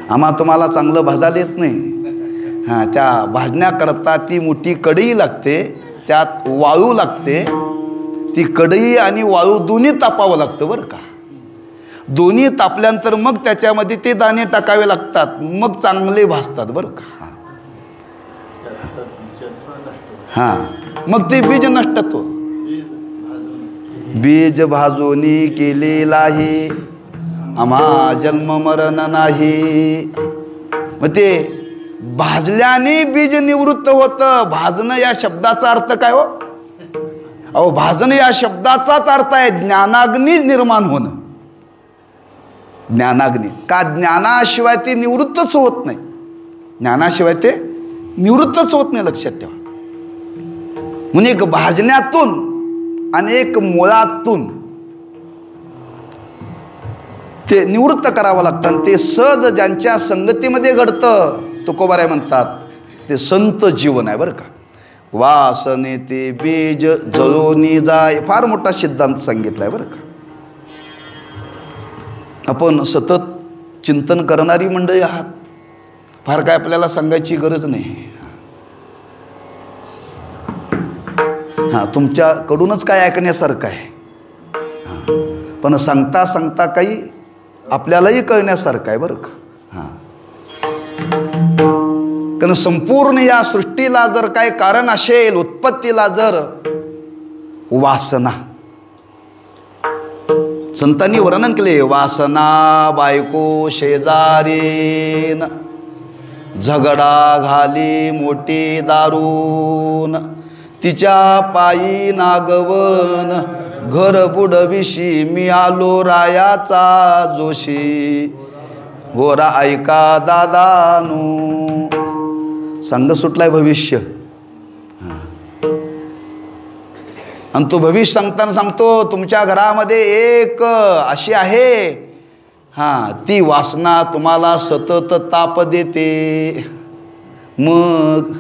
आम्हा तुम्हाला चांगलं भाजायला येत नाही. त्या भाजण्याकरता ती मोठी कढई लागते, त्यात वाळू लागते. ती कढई आणि वाळू दोन्ही तापावं लागतं बरं का. दोन्ही तापल्यानंतर मग त्याच्यामध्ये ते दाणे टाकावे लागतात, मग चांगले भाजतात बरं का. मग ते बीज नष्टत्व. बीज भाजोनी केलेलाही आम्हा जन्म मरण नाही. मग ते भाजल्याने बीज निवृत्त होतं. भाजणं या शब्दाचा अर्थ काय हो? अहो भाजणं या शब्दाचाच अर्थ आहे ज्ञानाग्नी निर्माण होणं. ज्ञानाग्नी का, ज्ञानाशिवाय ते निवृत्तच होत नाही. ज्ञानाशिवाय ते निवृत्तच होत नाही, लक्षात ठेवा. म्हणून एक भाजण्यातून आणि एक मुळातून ते निवृत्त करावं लागतं. आणि ते सहज ज्यांच्या संगतीमध्ये घडतं, तुकोबाराय म्हणतात ते संत जीवन आहे बरं का. वासने ते बीज जळोनी जाय. फार मोठा सिद्धांत सांगितलाय बरं का. आपण सतत चिंतन करणारी मंडळी आहात. फार काय आपल्याला सांगायची गरज नाही. तुमच्याकडूनच काय ऐकण्यासारखं आहे. पण सांगता सांगता काही आपल्यालाही कळण्यासारखं आहे बरं का. कारण संपूर्ण या सृष्टीला जर काय कारण असेल, उत्पत्तीला जर वासना, संतांनी वर्णन केले. वासना बायको शेजारीन, झगडा घाली मोठी दारून, तिच्या पायी नागवन, घर बुडविशी मी आलो रायाचा जोशी. होरा ऐका दादानू. संघ सुटलाय भविष्य. आणि तो भविष्य सांगताना सांगतो तुमच्या घरामध्ये एक अशी आहे, ती वासना तुम्हाला सतत ताप देते. मग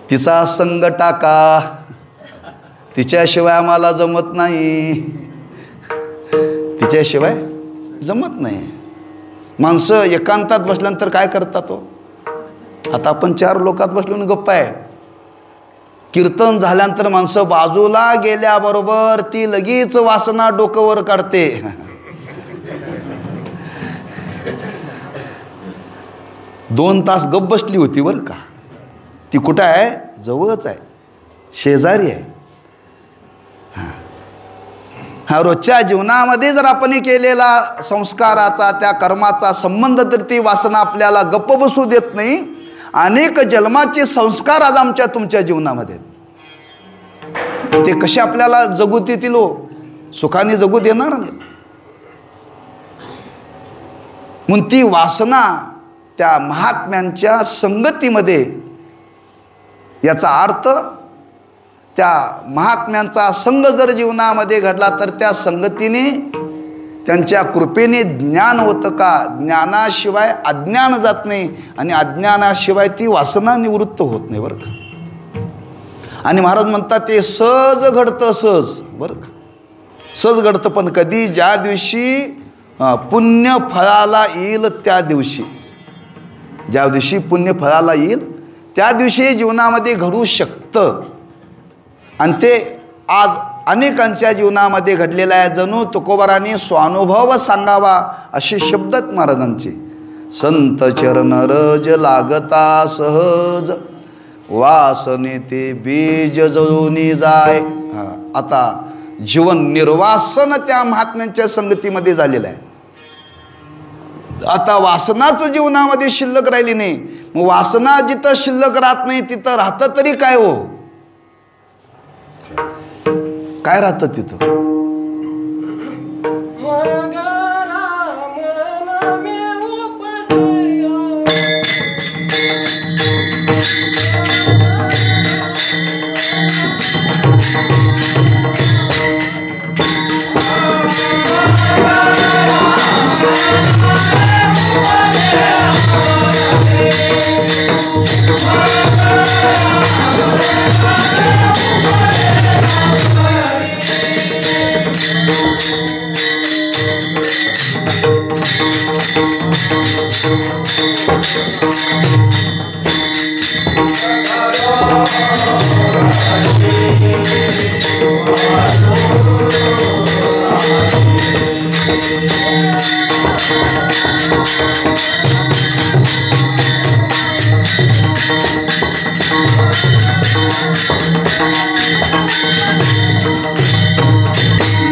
तिचा संग टाका. तिच्याशिवाय आम्हाला जमत नाही. तिच्याशिवाय जमत नाही. माणसं एकांतात बसल्यानंतर काय करतात तो? आता आपण 4 लोकात बसलो आणि गप्पा आहे. कीर्तन झाल्यानंतर माणसं बाजूला गेल्याबरोबर ती लगेच वासना डोकंवर काढते. 2 तास गप्प बसली होती बरं का. ती कुठं आहे? जवळच आहे, शेजारी आहे. हा रोजच्या जीवनामध्ये जर आपण केलेला संस्काराचा त्या कर्माचा संबंध तर ती वासना आपल्याला गप्प बसू देत नाही. अनेक जन्माचे संस्कार आज आमच्या तुमच्या जीवनामध्ये ते कसे आपल्याला जगू देतील हो, सुखाने जगू देणार नाही. म्हणून ती वासना त्या महात्म्यांच्या संगतीमध्ये, याचा अर्थ त्या महात्म्यांचा संग जर जीवनामध्ये घडला तर त्या संगतीने त्यांच्या कृपेने ज्ञान होतं का? ज्ञानाशिवाय अज्ञान जात नाही आणि अज्ञानाशिवाय ती वासना निवृत्त होत नाही बरं का. आणि महाराज म्हणतात ते सहज घडतं, सहज बरं का, सहज घडतं. पण कधी? ज्या दिवशी पुण्य फळाला येईल त्या दिवशी, ज्या दिवशी पुण्य फळाला येईल त्या दिवशी जीवनामध्ये घडू शकतं. आणि ते आज अनेकांच्या जीवनामध्ये घडलेलं आहे. जणू तुकोबारांनी स्वानुभव सांगावा असे शब्द आहेत महाराजांचे. संत चरण रज लागता सहज, वासने ते बीज जळूनी जाय. आता जीवन निर्वासन त्या महात्म्यांच्या संगतीमध्ये झालेलं आहे. आता वासनाच जीवनामध्ये शिल्लक राहिली नाही. मग वासना जिथं शिल्लक राहत नाही तिथं राहतं तरी काय हो? काय राहतं तिथं?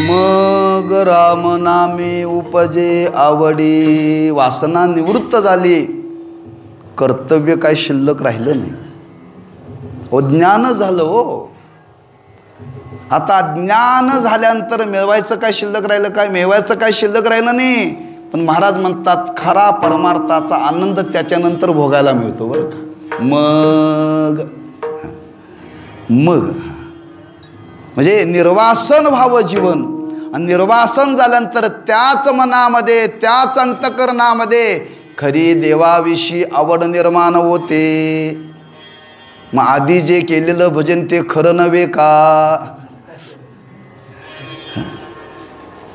मग राम नामे उपजे आवडी. वासना निवृत्त झाली, कर्तव्य काय शिल्लक राहिलं नाही. अज्ञान झालं हो. आता ज्ञान झाल्यानंतर मिळवायचं काय शिल्लक राहिलं? काय मिळवायचं काय शिल्लक राहिलं नाही. पण महाराज म्हणतात खरा परमार्थाचा आनंद त्याच्यानंतर भोगायला मिळतो बरं का. मग म्हणजे निर्वासन व्हावं जीवन. आणि निर्वासन झाल्यानंतर त्याच मनामध्ये त्याच अंतकरणामध्ये खरी देवाविषयी आवड निर्माण होते. मग आधी जे केलेलं भजन ते खरं नव्हे का?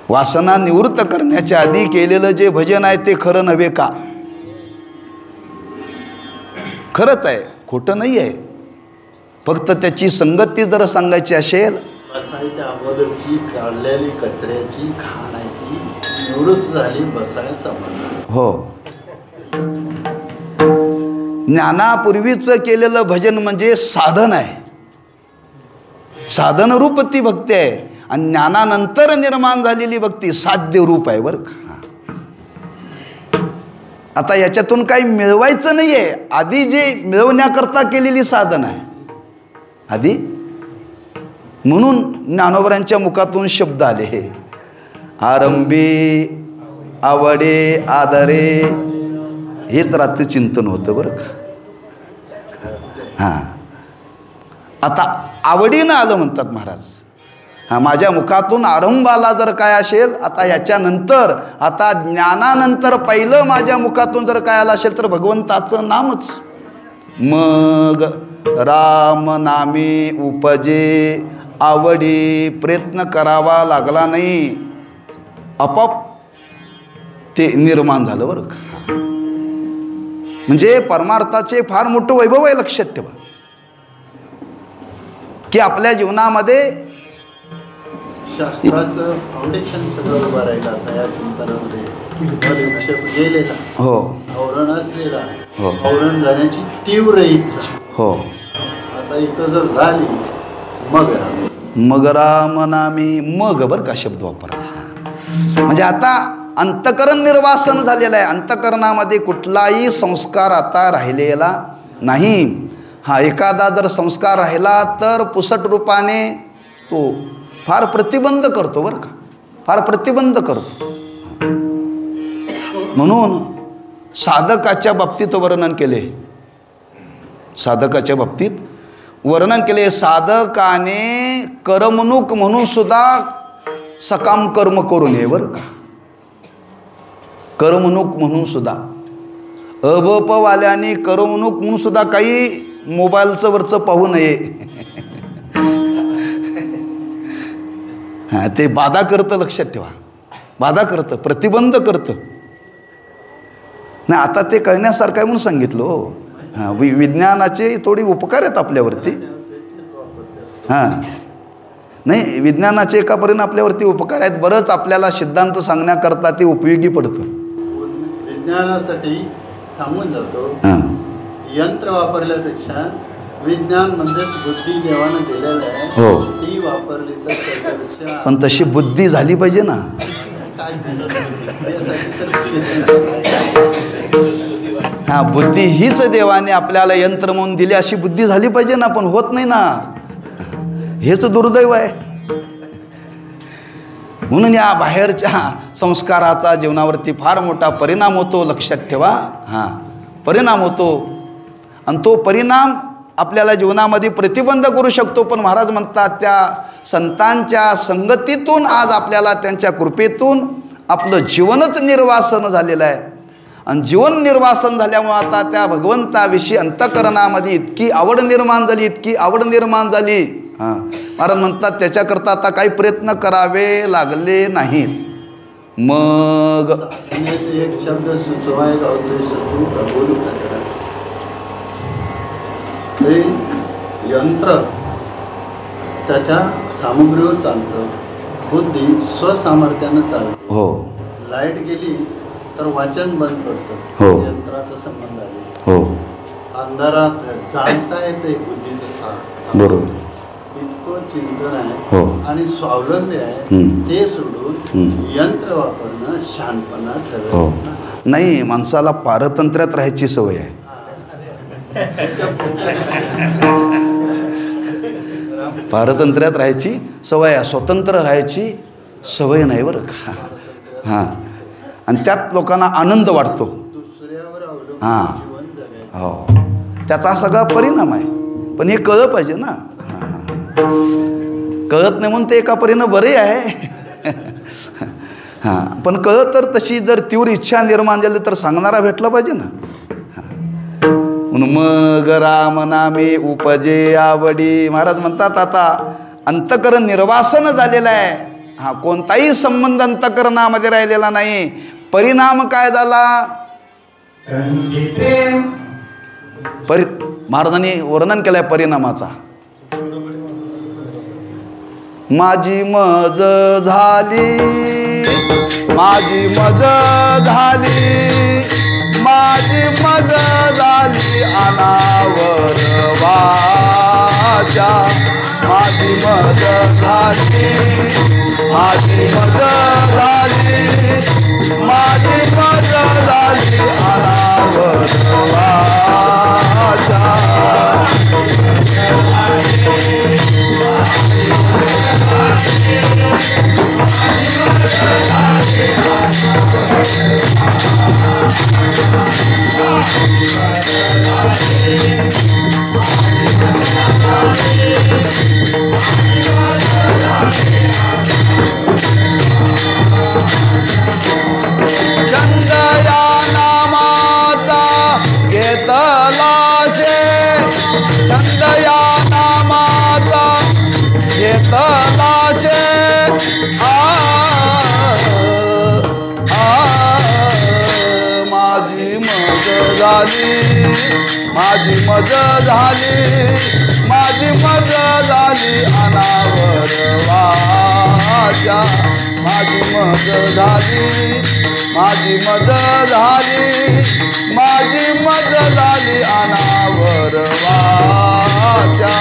वासना निवृत्त करण्याच्या आधी केलेलं जे भजन आहे ते खरं नव्हे का? खरंच आहे, खोटं नाही आहे. फक्त त्याची संगती जर सांगायची असेल, बसायच्या अगोदरची काढलेली कचऱ्याची घाण आहे ती निवृत्त झाली, बसायचा म्हणा. हो, ज्ञानापूर्वीचं केलेलं भजन म्हणजे साधन आहे, साधन रूप ती भक्ती आहे. आणि ज्ञानानंतर निर्माण झालेली भक्ती साध्य रूप आहे बरं का. आता याच्यातून काही मिळवायचं नाही आहे, आधी जे मिळवण्याकरता केलेली साधन आहे आधी. म्हणून ज्ञानोबरांच्या मुखातून शब्द आले हे आरंभी आवडे आदरे. हेच रात्री चिंतन होतं बरं का. हां, आता आवडीनं आलं म्हणतात महाराज. हां, माझ्या मुखातून आरंभाला जर काय असेल, आता याच्यानंतर आता ज्ञानानंतर पहिलं माझ्या मुखातून जर काय आलं असेल तर भगवंताचं नामच. मग राम नामे उपजे आवडी. प्रयत्न करावा लागला नाही, आपोआप ते निर्माण झालं बरं का. म्हणजे परमार्थाचे फार मोठं वैभव आहे. लक्षात ठेवा की आपल्या जीवनामध्ये शास्त्राचं फाउंडेशन सगळं उभं राहिलं आता या चिंतनामध्ये. गेलेला हो, आवरण असलेला हो, आवरण जाण्याची तीव्र इच्छा हो. आता इथं जर झाली मग मग राम नामी, मग बरं का शब्द वापरला. म्हणजे आता अंतकरण निर्वासन झालेलं आहे. अंतकरणामध्ये कुठलाही संस्कार आता राहिलेला नाही. हा एखादा जर संस्कार राहिला तर पुसट रूपाने तो फार प्रतिबंध करतो बरं का, फार प्रतिबंध करतो. म्हणून साधकाच्या बाबतीत वर्णन केले, साधकाच्या बाबतीत वर्णन केले. साधकाने करमणूक म्हणून सुद्धा सकाम कर्म करू नये बरं का. करमणूक म्हणून सुद्धा अबपवाल्याने करमणूक म्हणून सुद्धा काही मोबाईलचं वरचं पाहू नये. हां, ते बाधा करतं, लक्षात ठेवा, बाधा करतं, प्रतिबंध करतं. नाही आता ते कळण्यासारखं आहे म्हणून सांगितलं. हां, विज्ञानाचे थोडी उपकार आहेत आपल्यावरती. हां, नाही विज्ञानाचे एका परीने आपल्यावरती उपकार आहेत. बरंच आपल्याला सिद्धांत सांगण्याकरता ते उपयोगी पडतं. विज्ञानासाठी सांगून जातो, हां, यंत्र वापरल्यापेक्षा विज्ञान म्हणजे बुद्धी देवानं दिलेलं आहे, हो, ती वापरली तर त्याच्यापेक्षा. पण तशी बुद्धी झाली पाहिजे ना. काय हां, बुद्धी हीच देवाने आपल्याला यंत्र म्हणून दिली, अशी बुद्धी झाली पाहिजे ना, पण होत नाही ना. हेच दुर्दैव आहे. म्हणून या बाहेरच्या संस्काराचा जीवनावरती फार मोठा परिणाम होतो, लक्षात ठेवा. हां, परिणाम होतो आणि तो परिणाम आपल्याला जीवनामध्ये प्रतिबंध करू शकतो. पण महाराज म्हणतात त्या संतांच्या संगतीतून आज आपल्याला त्यांच्या कृपेतून आपलं जीवनच निर्वासन झालेलं आहे. आणि जीवन निर्वासन झाल्यामुळे आता त्या भगवंताविषयी अंतःकरणामध्ये इतकी आवड निर्माण झाली, इतकी आवड निर्माण झाली. हां, महाराज म्हणतात त्याच्याकरता आता काही प्रयत्न करावे लागले नाहीत. मग एक शब्द सुचवाय ते यंत्र त्याच्या सामुग्रीवर चालतं, बुद्धी स्वसामर्थ्यानं चालते. हो, लाईट गेली तर वाचन बंद पडतं. हो, यंत्राचा संबंध आहे. हो, अंधारात जाणता येते बुद्धीचं सामर्थ्य. बरोबर, इतकं चिंतन आहे. हो, आणि स्वावलंबी आहे. ते सोडून यंत्र वापरणं शहाणपणा हो. ठरवलं नाही, माणसाला पारतंत्र्यात राहायची सवय आहे. पारतंत्र्यात राहायची सवय आहे, स्वतंत्र राहायची सवय नाही बरं का. हां, आणि त्यात लोकांना आनंद वाटतो. दुसऱ्यावर अवलंबून हां, जीवन जगायचं. हो, त्याचा सगळा परिणाम आहे. पण हे कळलं पाहिजे ना. कळत नाही म्हणून ते एका परीनं बरे आहे. हां, पण कळत तर तशी जर तीव्र इच्छा निर्माण झाली तर सांगणारा भेटला पाहिजे ना. म्हणून मग राम नामे उपजे आवडी. महाराज म्हणतात आता अंतकरण निर्वासन झालेलं आहे. हा, कोणताही संबंध अंतकरणामध्ये राहिलेला नाही. परिणाम काय झाला? महाराजांनी वर्णन केलंय परिणामाचा. माझी मज झाली, माझी मज झाली, माझी मज झाली अनावर वाचा. माझी मज झाली, माझी मज झाली, माझी मज झाली अनावर वाचा. चंदया नामाचा घेतला शे, चंदया नामाचा घेतला शे. माझी मज झाली, माझी मज झाली, माझी मज झाली अनावर वाचा. माझी मज झाली, माझी मज झाली, माझी मज झाली अनावर वाचा.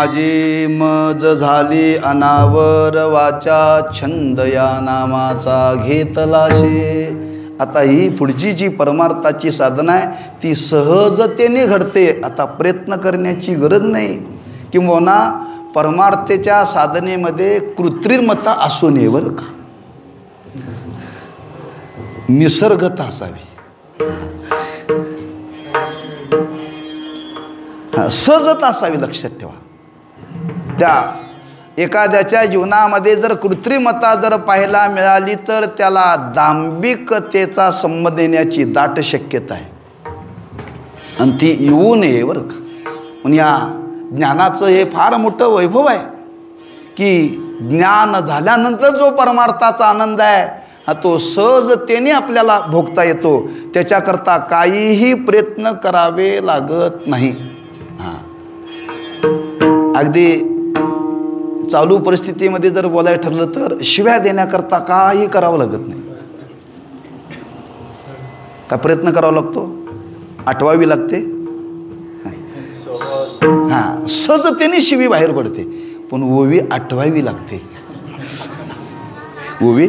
माझी मज झाली अनावर वाचा छंद या नामाचा घेतलाशे. आता ही पुढची जी परमार्थाची साधना आहे ती सहजतेने घडते. आता प्रयत्न करण्याची गरज नाही. किंवा परमार्थेच्या साधनेमध्ये कृत्रिमता असू नये बरं का, निसर्गता असावी. सहजता असावी. लक्षात ठेवा, त्या एखाद्याच्या जीवनामध्ये जर कृत्रिमता जर पाहायला मिळाली तर त्याला दांभिकतेचा संबंध येण्याची दाट शक्यता आहे आणि ती येऊ नये बरं का. म्हणून या ज्ञानाचं हे फार मोठं वैभव आहे की ज्ञान झाल्यानंतर जो परमार्थाचा आनंद आहे हा तो सहजतेने आपल्याला भोगता येतो. त्याच्याकरता काहीही प्रयत्न करावे लागत नाही. अगदी चालू परिस्थितीमध्ये जर बोलायला ठरलं तर शिव्या देण्याकरता काही करावं लागत नाही. का प्रयत्न करावा लागतो, आठवावी लागते. हां, सहजतेने शिवी बाहेर पडते, पण ओवी आठवावी लागते. ओवी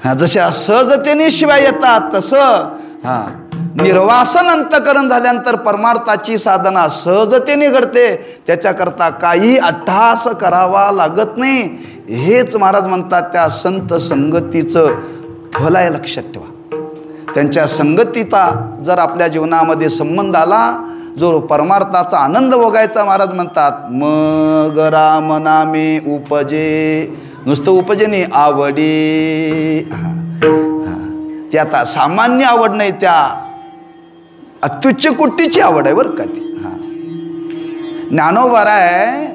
हां, जशा सहजतेने शिव्या येतात तसं हां निर्वासन अंतःकरण झाल्यानंतर परमार्थाची साधना सहजतेने घडते. त्याच्याकरता काही अट्टहास करावा लागत नाही. हेच महाराज म्हणतात त्या संत संगतीचं फल आहे. लक्षात ठेवा, त्यांच्या संगतीचा जर आपल्या जीवनामध्ये संबंध आला, जो परमार्थाचा आनंद भोगायचा, महाराज म्हणतात मग राम नामे उपजे. नुसतं उपजे नाही, आवडी. ती आता सामान्य आवड नाही, त्या अत्युच्च कोटीची आवड आहे बरं का ती. हां, ज्ञानोबा आहे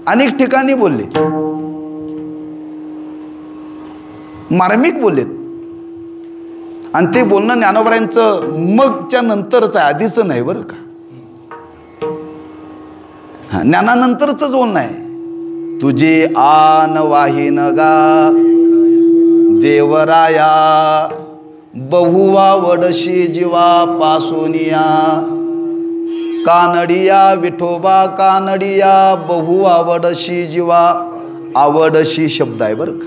अनेक ठिकाणी बोलले, मार्मिक बोललेत. आणि ते बोलणं ज्ञानोबरायांचं मगच्या नंतरच आहे, आधीचं नाही बरं का. हां, ज्ञानानंतरच बोलणं आहे. तुझे आन वाहिन गा देवराया बहुवावडशी जीवा पासोनिया. कानडिया विठोबा कानडिया बहुआवडशी जीवा. आवडशी शब्द आहे बरं का.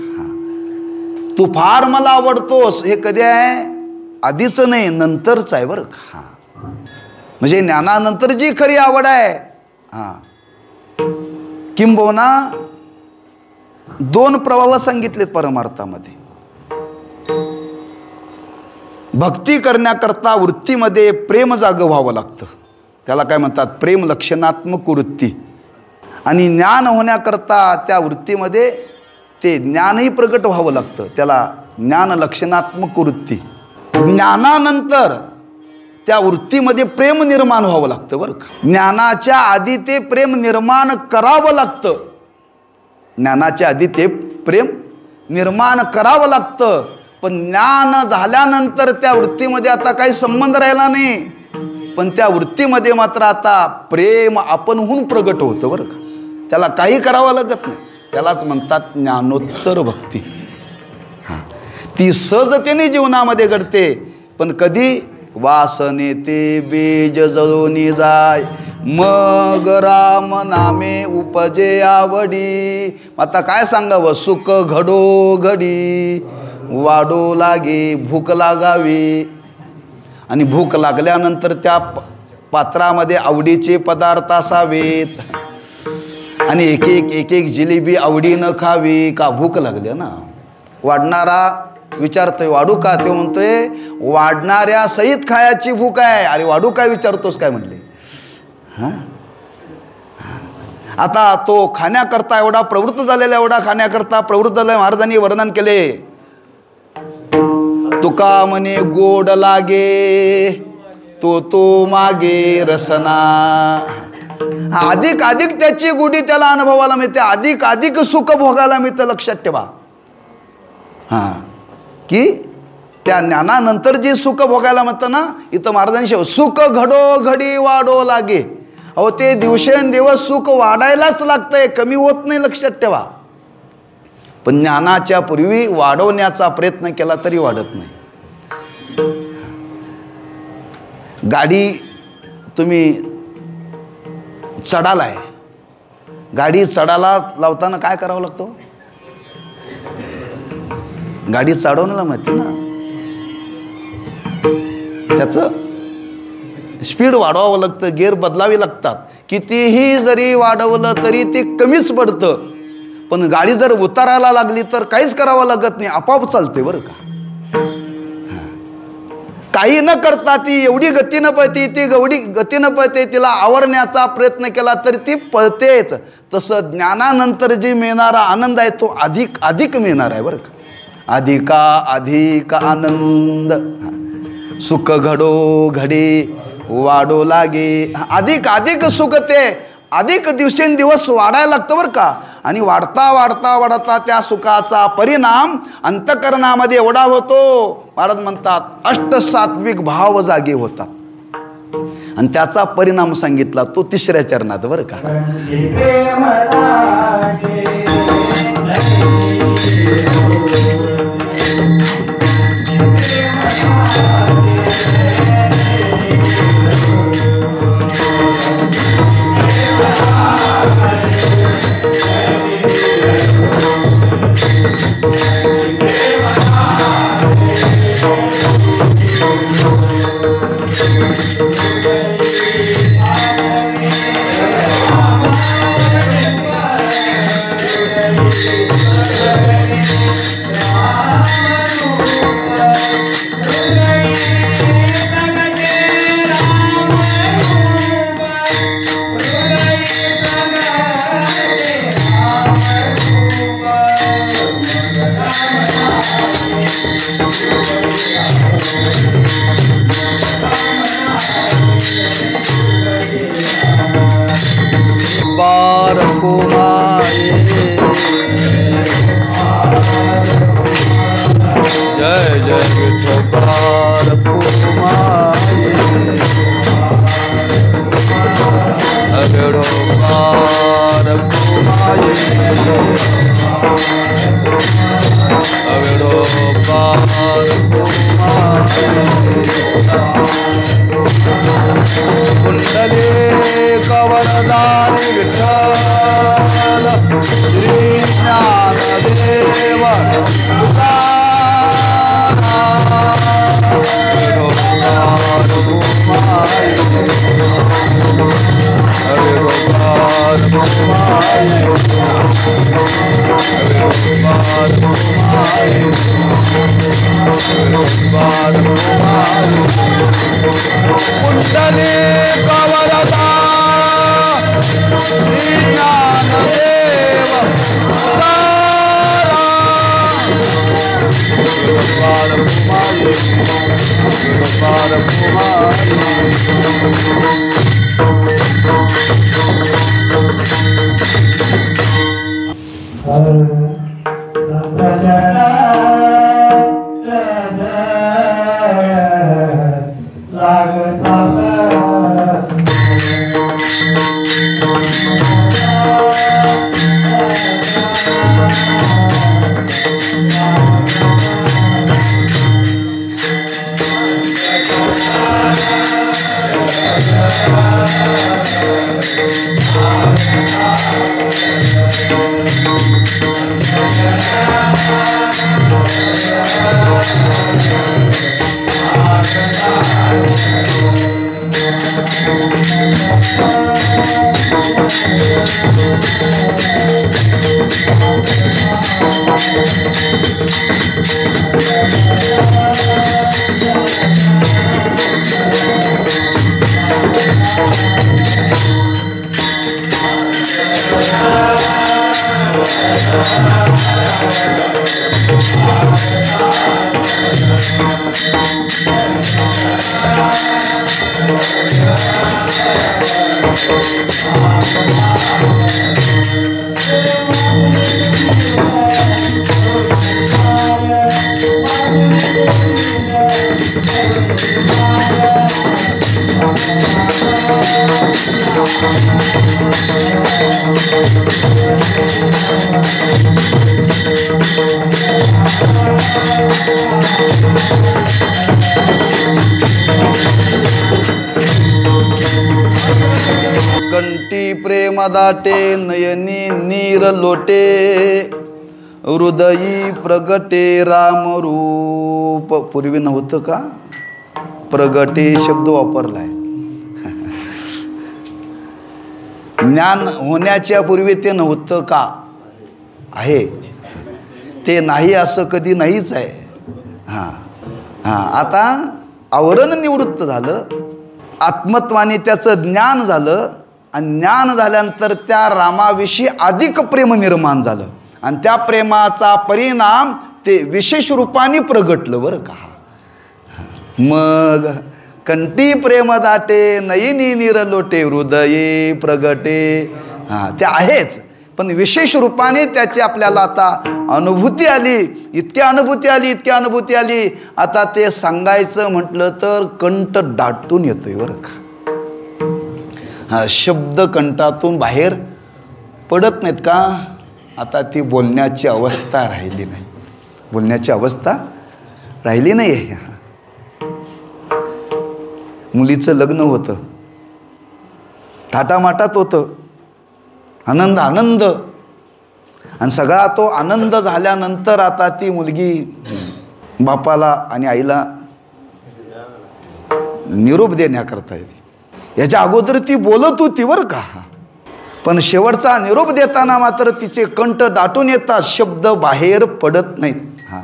तू फार मला आवडतोस हे कधी आहे, आधीच नाही, नंतरच आहे बरं का. म्हणजे ज्ञानानंतर जी खरी आवड आहे. हां, किंबहुना दोन प्रभाव सांगितलेत परमार्थामध्ये. भक्ती करण्याकरता वृत्तीमध्ये प्रेम जागं व्हावं लागतं, त्याला काय म्हणतात प्रेम लक्षणात्मक वृत्ती. आणि ज्ञान होण्याकरता त्या वृत्तीमध्ये ते ज्ञानही प्रगट व्हावं लागतं, त्याला ज्ञान लक्षणात्मक वृत्ती. ज्ञानानंतर त्या वृत्तीमध्ये प्रेम निर्माण व्हावं लागतं बरं का. ज्ञानाच्या आधी ते प्रेम निर्माण करावं लागतं. ज्ञानाच्या आधी ते प्रेम निर्माण करावं लागतं. पण ज्ञान झाल्यानंतर त्या वृत्तीमध्ये आता काही संबंध राहिला नाही, पण त्या वृत्तीमध्ये मात्र आता प्रेम आपणहून प्रगट होतं बरं का. त्याला काही करावं लागत नाही. त्यालाच म्हणतात ज्ञानोत्तर भक्ती. हां, ती सहजतेने जीवनामध्ये घडते. पण कधी वासने ते बीज जळोनी जाय मग राम नामे उपजे आवडी. आता काय सांगावं, सुख घडो घडी वाढो लागे भूक लागावी. आणि भूक लागल्यानंतर त्या पात्रामध्ये आवडीचे पदार्थ असावेत. आणि एक एक जिलेबी आवडीनं खावी. का भूक लागली ना. वाढणारा विचारतोय वाढू का, ते म्हणतोय वाढणाऱ्या सहित खायची भूक आहे. अरे वाढू काय विचारतोस काय म्हणले. हां, आता तो खाण्याकरता एवढा प्रवृत्त झालेला, एवढा खाण्याकरता प्रवृत्त झालेला. महाराजांनी वर्णन केले, तुका म्हणे गोड लागे तो मागे रसना. अधिक अधिक त्याची गोडी त्याला अनुभवायला मिळते, अधिक अधिक सुख भोगायला मिळतं. लक्षात ठेवा. हां, की त्या ज्ञानानंतर जे सुख भोगायला म्हणतं ना, इथं महाराजांनी सुख घडो घडी वाढो लागे. अहो ते दिवसेंदिवस सुख वाढायलाच लागतंय, कमी होत नाही. लक्षात ठेवा. पण ज्ञानाच्या पूर्वी वाढवण्याचा प्रयत्न केला तरी वाढत नाही. गाडी तुम्ही चढाला आहे. गाडी चढाला लावताना काय करावं लागतं? गाडी चढवण्याला माहिती ना, त्याचं स्पीड वाढवावं लागतं, गिअर बदलावी लागतात. कितीही जरी वाढवलं तरी ते कमीच पडतं. पण गाडी जर उतारायला लागली तर काहीच करावं लागत नाही, आपोआप चालते बरं का. काही न करता ती एवढी गतीनं पळते, ती एवढी गतीनं पळते, तिला आवरण्याचा प्रयत्न केला तरी ती पळतेच. तसं ज्ञानानंतर जी मिळणारा आनंद आहे तो अधिक अधिक मिळणार आहे बरं का. अधिक आनंद, सुख घडो घडी वाढो लागे. अधिक अधिक सुख ते अधिक दिवसेंदिवस वाढायला लागतं बरं का. आणि वाढता वाढता वाढता त्या सुखाचा परिणाम अंतःकरणामध्ये एवढा होतो, महाराज म्हणतात अष्टसात्विक भाव जागे होतात. आणि त्याचा परिणाम सांगितला तो 3ऱ्या चरणात बरं का. जय जय विठोबार कुमारी, अवेडोबार कुमारी, अवेडोबार कुमारी. कुंडले कवरदारी विठ्ठल श्री ज्ञानदेव कुंडले कवरदा ज्ञानदेव कंठी प्रेम दाटे नयनी नीर लोटे हृदयी प्रगटे राम रूप. पूर्वी नव्हतं का प्रगटे शब्द वापरलाय. ज्ञान होण्याच्या पूर्वी ते नव्हतं का आहे. ते नाही असं कधी नाहीच आहे. हां हां आता आवरण निवृत्त झालं, आत्मत्वाने त्याचं ज्ञान झालं आणि ज्ञान झाल्यानंतर त्या रामाविषयी अधिक प्रेम निर्माण झालं आणि त्या प्रेमाचा परिणाम ते विशेष रूपाने प्रगटलं बरं का. मग कंठी प्रेम दाटे नयनी नीर लोटे हृदये प्रगटे. हां ते आहेच, पण विशेष रूपाने त्याची आपल्याला आता अनुभूती आली. इतकी अनुभूती आली आता ते सांगायचं म्हटलं तर कंठ दाटून येतोय बरं का. हा शब्द कंठातून बाहेर पडत नाहीत का. आता ती बोलण्याची अवस्था राहिली नाही. बोलण्याची अवस्था राहिली नाही आहे. मुलीचं लग्न होतं, थाटामाटात होतं, आनंद आणि सगळा तो आनंद झाल्यानंतर आता ती मुलगी बापाला आणि आईला निरोप देण्याकरता येते. याच्या अगोदर ती बोलत होती बरं का, पण शेवटचा निरोप देताना मात्र तिचे कंठ दाटून येतात, शब्द बाहेर पडत नाहीत. हां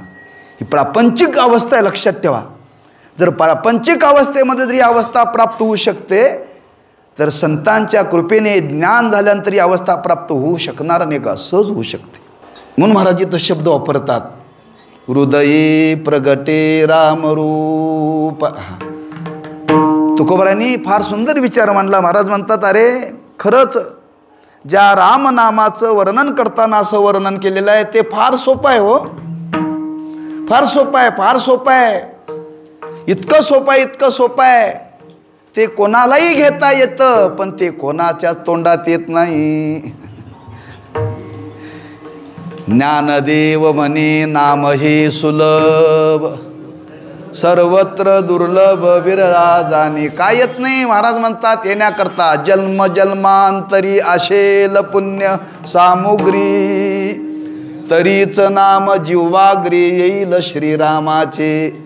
ही प्रापंचिक अवस्था आहे, लक्षात ठेवा. जर प्रापंचिक अवस्थेमध्ये जरी अवस्था प्राप्त होऊ शकते तर संतांच्या कृपेने ज्ञान झाल्यानंतर ही अवस्था प्राप्त होऊ शकणार नाही का, सहज होऊ शकते. म्हणून महाराज इथं शब्द वापरतात हृदये प्रगटे रामरूप. तुकोबारांनी फार सुंदर विचार मांडला. महाराज म्हणतात अरे खरंच ज्या रामनामाचं वर्णन करताना असं वर्णन केलेलं आहे ते फार सोपं आहे हो. फार सोपं आहे. इतकं सोपं आहे ते कोणालाही घेता येतं, पण ते कोणाच्या तोंडात येत नाही. ज्ञानदेव म्हणे नाम हे सुलभ सर्वत्र दुर्लभ विरळा जाणे. काय येत नाही. महाराज म्हणतात येण्याकरता जन्म जन्मांतरी अशेल पुण्य सामुग्री तरीच नाम जिव्हाग्री येईल श्रीरामाचे.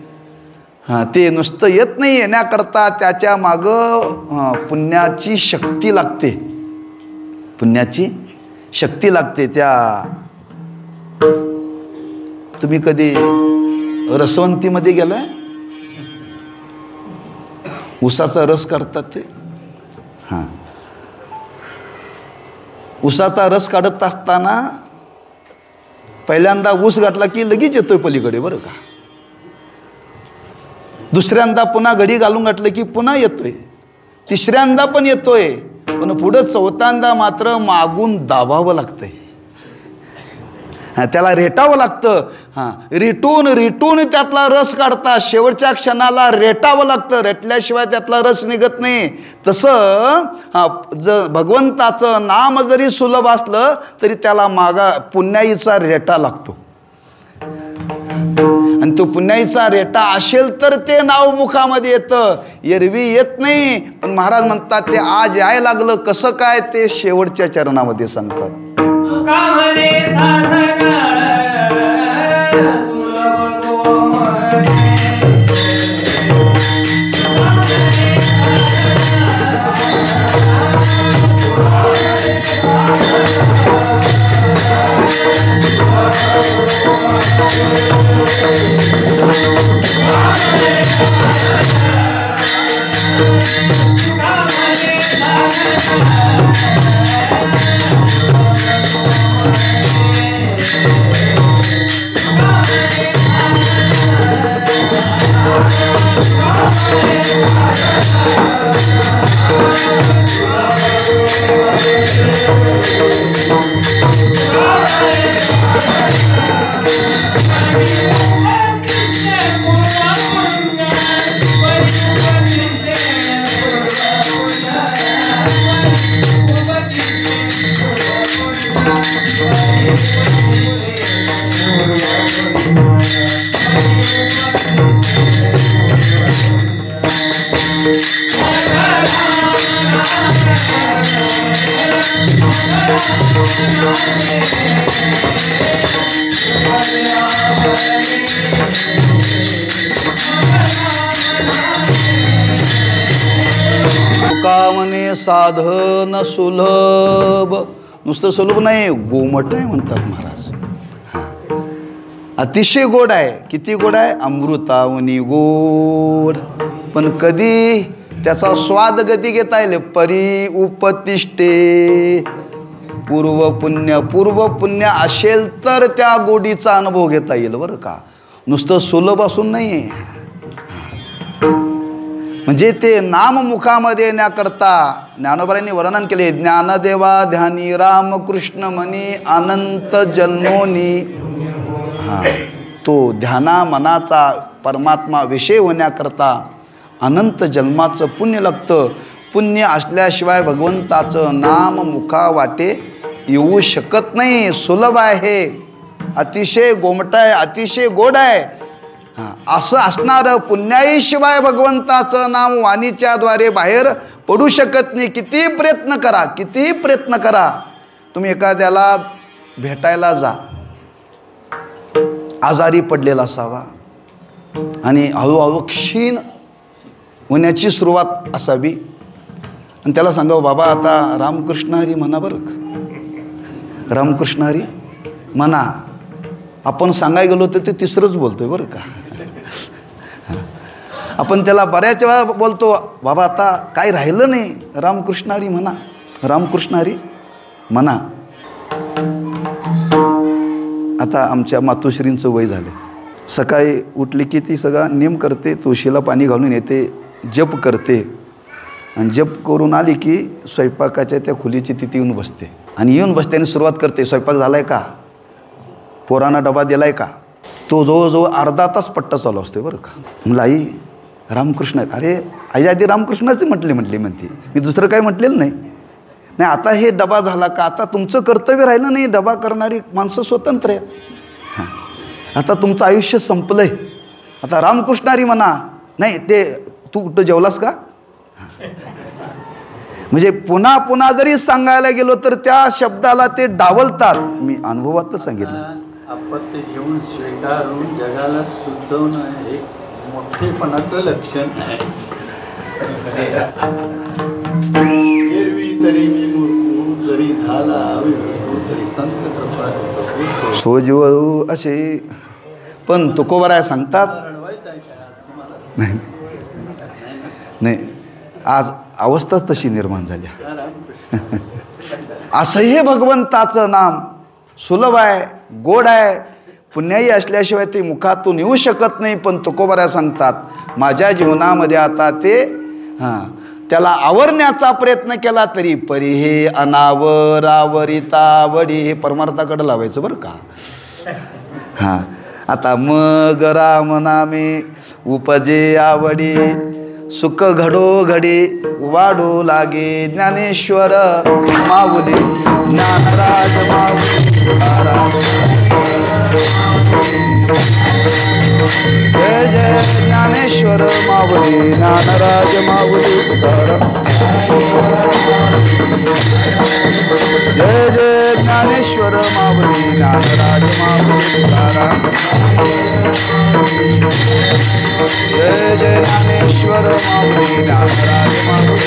हां ते नुसतं येत नाही. येण्याकरता त्याच्या मागं पुण्याची शक्ती लागते. पुण्याची शक्ती लागते. त्या तुम्ही कधी रसवंतीमध्ये गेलाय? ऊसाचा रस करतात ते. हां ऊसाचा रस काढत असताना पहिल्यांदा ऊस गाठला की लगेच येतोय पलीकडे बरं का. दुसऱ्यांदा पुन्हा घडी घालून गाठलं की पुन्हा येतोय. तिसऱ्यांदा पण येतोय, पण पुढं चौथ्यांदा मात्र मागून दाबावं लागतंय. हां त्याला रेटावं लागतं. हां रिटून त्यातला रस काढतात. शेवटच्या क्षणाला रेटावं लागतं. रेटल्याशिवाय त्यातला रस निघत नाही. तसं जर भगवंताचं नाम जरी सुलभ असलं तरी त्याला मागा पुण्याईचा रेटा लागतो. आणि तो पुण्याईचा रेटा असेल तर ते नाव मुखामध्ये येतं, एरवी येत नाही. पण महाराज म्हणतात ते आज यायला लागलं कसं काय ते शेवटच्या चरणामध्ये सांगतात. तुका म्हणे साधन सुलभ, नुसतं सुलभ नाही, गोमट आहे म्हणतात महाराज. अतिशय गोड आहे. किती गोड आहे? अमृतावनी गोड. पण कधी त्याचा स्वाद गती घेता येईल? परी उपतिष्ठे, पूर्व पुण्य असेल तर त्या गोडीचा अनुभव घेता येईल बरं का. नुसतं सुलभ असून नाही. म्हणजे ते नाम मुखामध्ये येण्याकरता ज्ञानोबांनी वर्णन केले. ज्ञानदेवा ध्यानी रामकृष्ण मनी अनंत जन्मोनी. तो ध्याना मनाचा परमात्मा विषय होण्याकरता अनंत जन्माचं पुण्य लागतं. पुण्य असल्याशिवाय भगवंताचं नाम मुखा वाटे येऊ शकत नाही. सुलभ आहे, अतिशय गोमट आहे, अतिशय गोड आहे. असं असणारं पुण्याईशिवाय भगवंताचं नाम वाणीच्याद्वारे बाहेर पडू शकत नाही. किती प्रयत्न करा, किती प्रयत्न करा. तुम्ही एखाद्याला भेटायला जा, आजारी पडलेला असावा आणि हळूहळू क्षीण होण्याची सुरुवात असावी आणि त्याला सांगावं, बाबा आता रामकृष्ण हरी म्हणा बरं का, रामकृष्ण हरी म्हणा. आपण सांगायला गेलो तर ते तिसरंच बोलतोय बरं का. आपण त्याला बऱ्याच वेळा बोलतो, बाबा आता काही राहिलं नाही, रामकृष्ण हरी म्हणा, रामकृष्ण हरी म्हणा. आता आमच्या मातोश्रींचं वय झालं. सकाळी उठली की ती सगळा नेम करते, तुळशीला पाणी घालून येते, जप करते आणि जप करून आली की स्वयंपाकाच्या त्या खोलीची तिथे येऊन बसते आणि येऊन बसते आणि सुरुवात करते, स्वयंपाक झाला आहे का, पोरांना डबा दिला आहे का. तो जवळजवळ अर्धा तास पट्टा चालू असतो बरं का. म्हणलं आई रामकृष्ण. अरे आई आधी रामकृष्णाचे म्हणते, मी दुसरं काही म्हटलेलं नाही. नाही आता हे डबा झाला का, आता तुमचं कर्तव्य राहिलं नाही, डबा करणारी माणसं स्वतंत्र आहेत. हां आता तुमचं आयुष्य संपलं आहे, आता रामकृष्णारी म्हणा. नाही ते तू कुठं जेवलास का. म्हणजे पुन्हा पुन्हा जरी सांगायला गेलो तर त्या शब्दाला ते डावलतात. मी अनुभवात सांगितलं. आपत्ती घेऊन स्वीकारून जगाला सुचवणं हे मोठेपणाचं लक्षण आहे. तरी मी मूर्ख जरी झाला तरी संत कृपा सोजीव असे. पण तुकोबाराय सांगतात नाही नाही, आज अवस्था तशी निर्माण झाली. असह्य भगवंताचं नाम सुलभ आहे, गोड आहे, पुण्याई असल्याशिवाय ते मुखातून येऊ शकत नाही. पण तुकोबाराय सांगतात माझ्या जीवनामध्ये आता ते त्याला आवरण्याचा प्रयत्न केला तरी परी हे अनावर आवरिता वडी, हे परमार्थाकडे लावायचं बरं का. हां आता मग राम नामे उपजे आवडी, सुख घडो घडी वाढू लागे. ज्ञानेश्वर माऊली ज्ञानराज माऊली जय जय ज्ञानेश्वर माऊली ज्ञानराज माऊली जय जय ज्ञानेश्वर माऊली ज्ञानराज माऊली जय जय ज्ञानेश्वर माऊली ज्ञानराज माऊली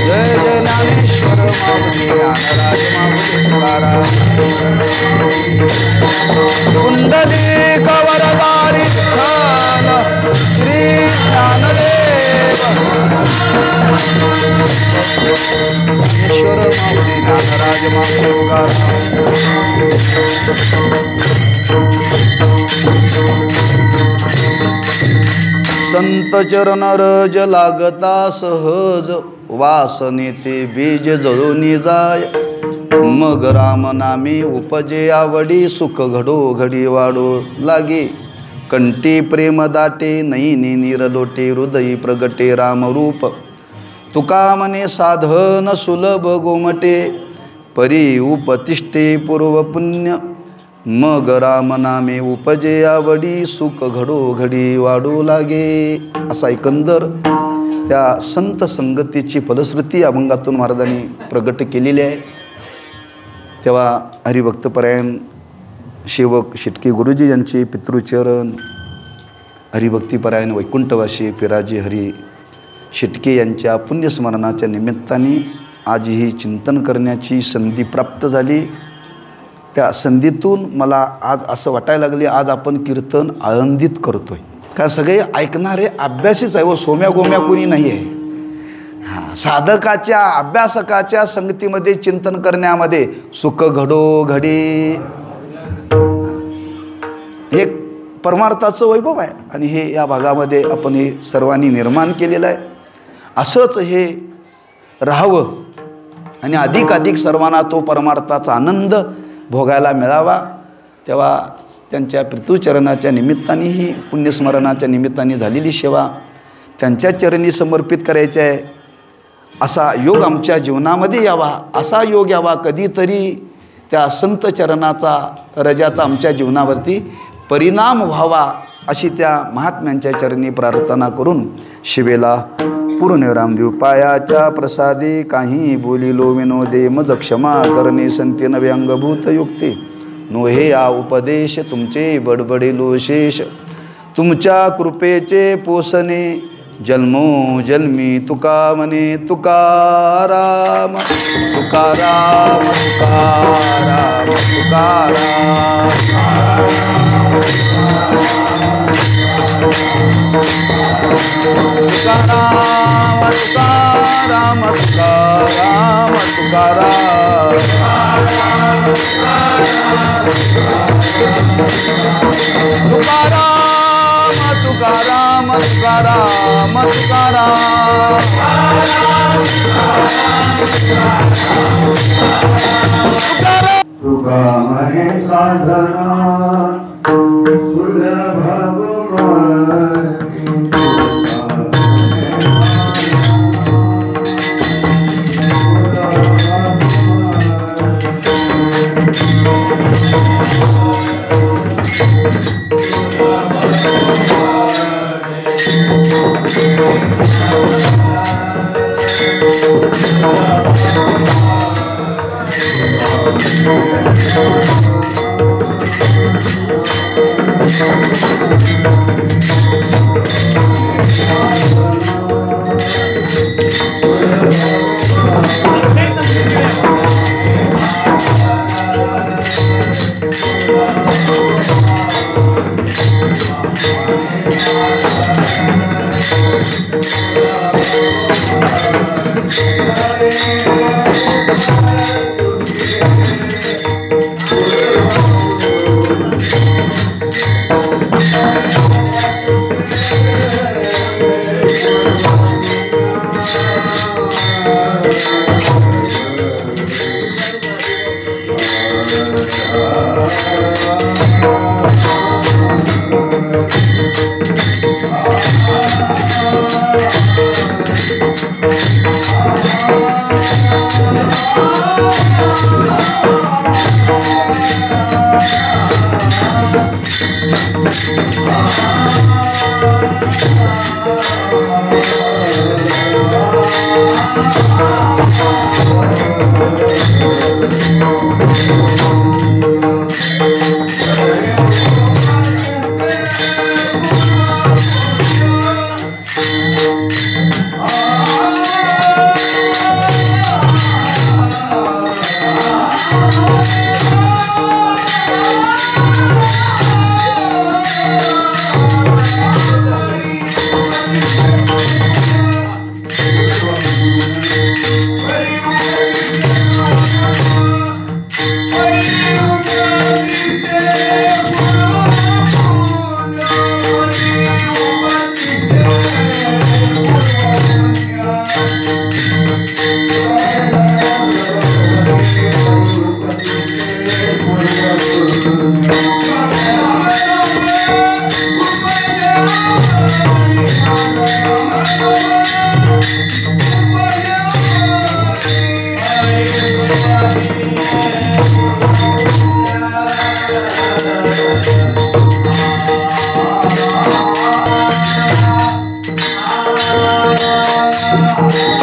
जय जय ज्ञानेश्वर माऊली ज्ञानराज माऊली. कुंडली कवरदारी श्री ज्ञानदेव ज्ञानेश्वर माऊली ज्ञानराज माऊली. संत चरण रज लागता सहज, वासने ते बीज जळूनी जाय. मग राम नामे उपजे आवडी, सुख घडो घडी वाढो लागे. कंठी प्रेम दाटे नैनी निरलोटे, हृदयी प्रगटे रामरूप. तुका म्हणे साधन सुलभ गोमटे, परी उपतिष्ठे पूर्व पुण्य. मग राम नामे उपजे आवडी, सुख घडो घडी वाढू लागे. असा एकंदर त्या संत संगतीची फलश्रुती अभंगातून महाराजांनी प्रगट केलेली आहे. तेव्हा हरिभक्तपरायण सेवक शिटके गुरुजी यांचे पितृचरण हरिभक्तीपरायण वैकुंठवासी पिराजी हरी शेटके यांच्या पुण्यस्मरणाच्या निमित्ताने आज ही चिंतन करण्याची संधी प्राप्त झाली. त्या संधीतून मला आज असं वाटायला लागले आज आपण कीर्तन आनंदित करतोय. का सगळे ऐकणारे अभ्यासीच आहे व सोम्या गोम्या कोणी नाही आहे. हां, साधकाच्या अभ्यासकाच्या संगतीमध्ये चिंतन करण्यामध्ये सुख घडो घडी हे परमार्थाचं वैभव आहे आणि हे या भागामध्ये आपण हे सर्वांनी निर्माण केलेलं आहे. असंच हे राहावं आणि अधिकाधिक सर्वांना तो परमार्थाचा आनंद भोगायला मिळावा. तेव्हा त्यांच्या पितृचरणाच्या निमित्ताने ही पुण्यस्मरणाच्या निमित्ताने झालेली सेवा त्यांच्या चरणी समर्पित करायची आहे. असा योग आमच्या जीवनामध्ये यावा, असा योग यावा कधीतरी त्या संत चरणाचा रजाचा आमच्या जीवनावरती परिणाम व्हावा अशी त्या महात्म्यांच्या चरणी प्रार्थना करून शिवेला पूर्णविराम देऊ. पायाच्या प्रसादी काही बोलिलो विनोदे मज क्षमा करणे संती नवे अंगभूत युक्ती नोहे या उपदेश तुमचे बडबडिलो शेष तुमच्या कृपेचे पोसणे जन्मो जन्मी तुका म्हणे तुकाराम तुकाराम तुकाराम तुकाराम तुकाराम तुकाराम तुकाराम तुकाराम तुका म्हणे साधना सुलभ Oh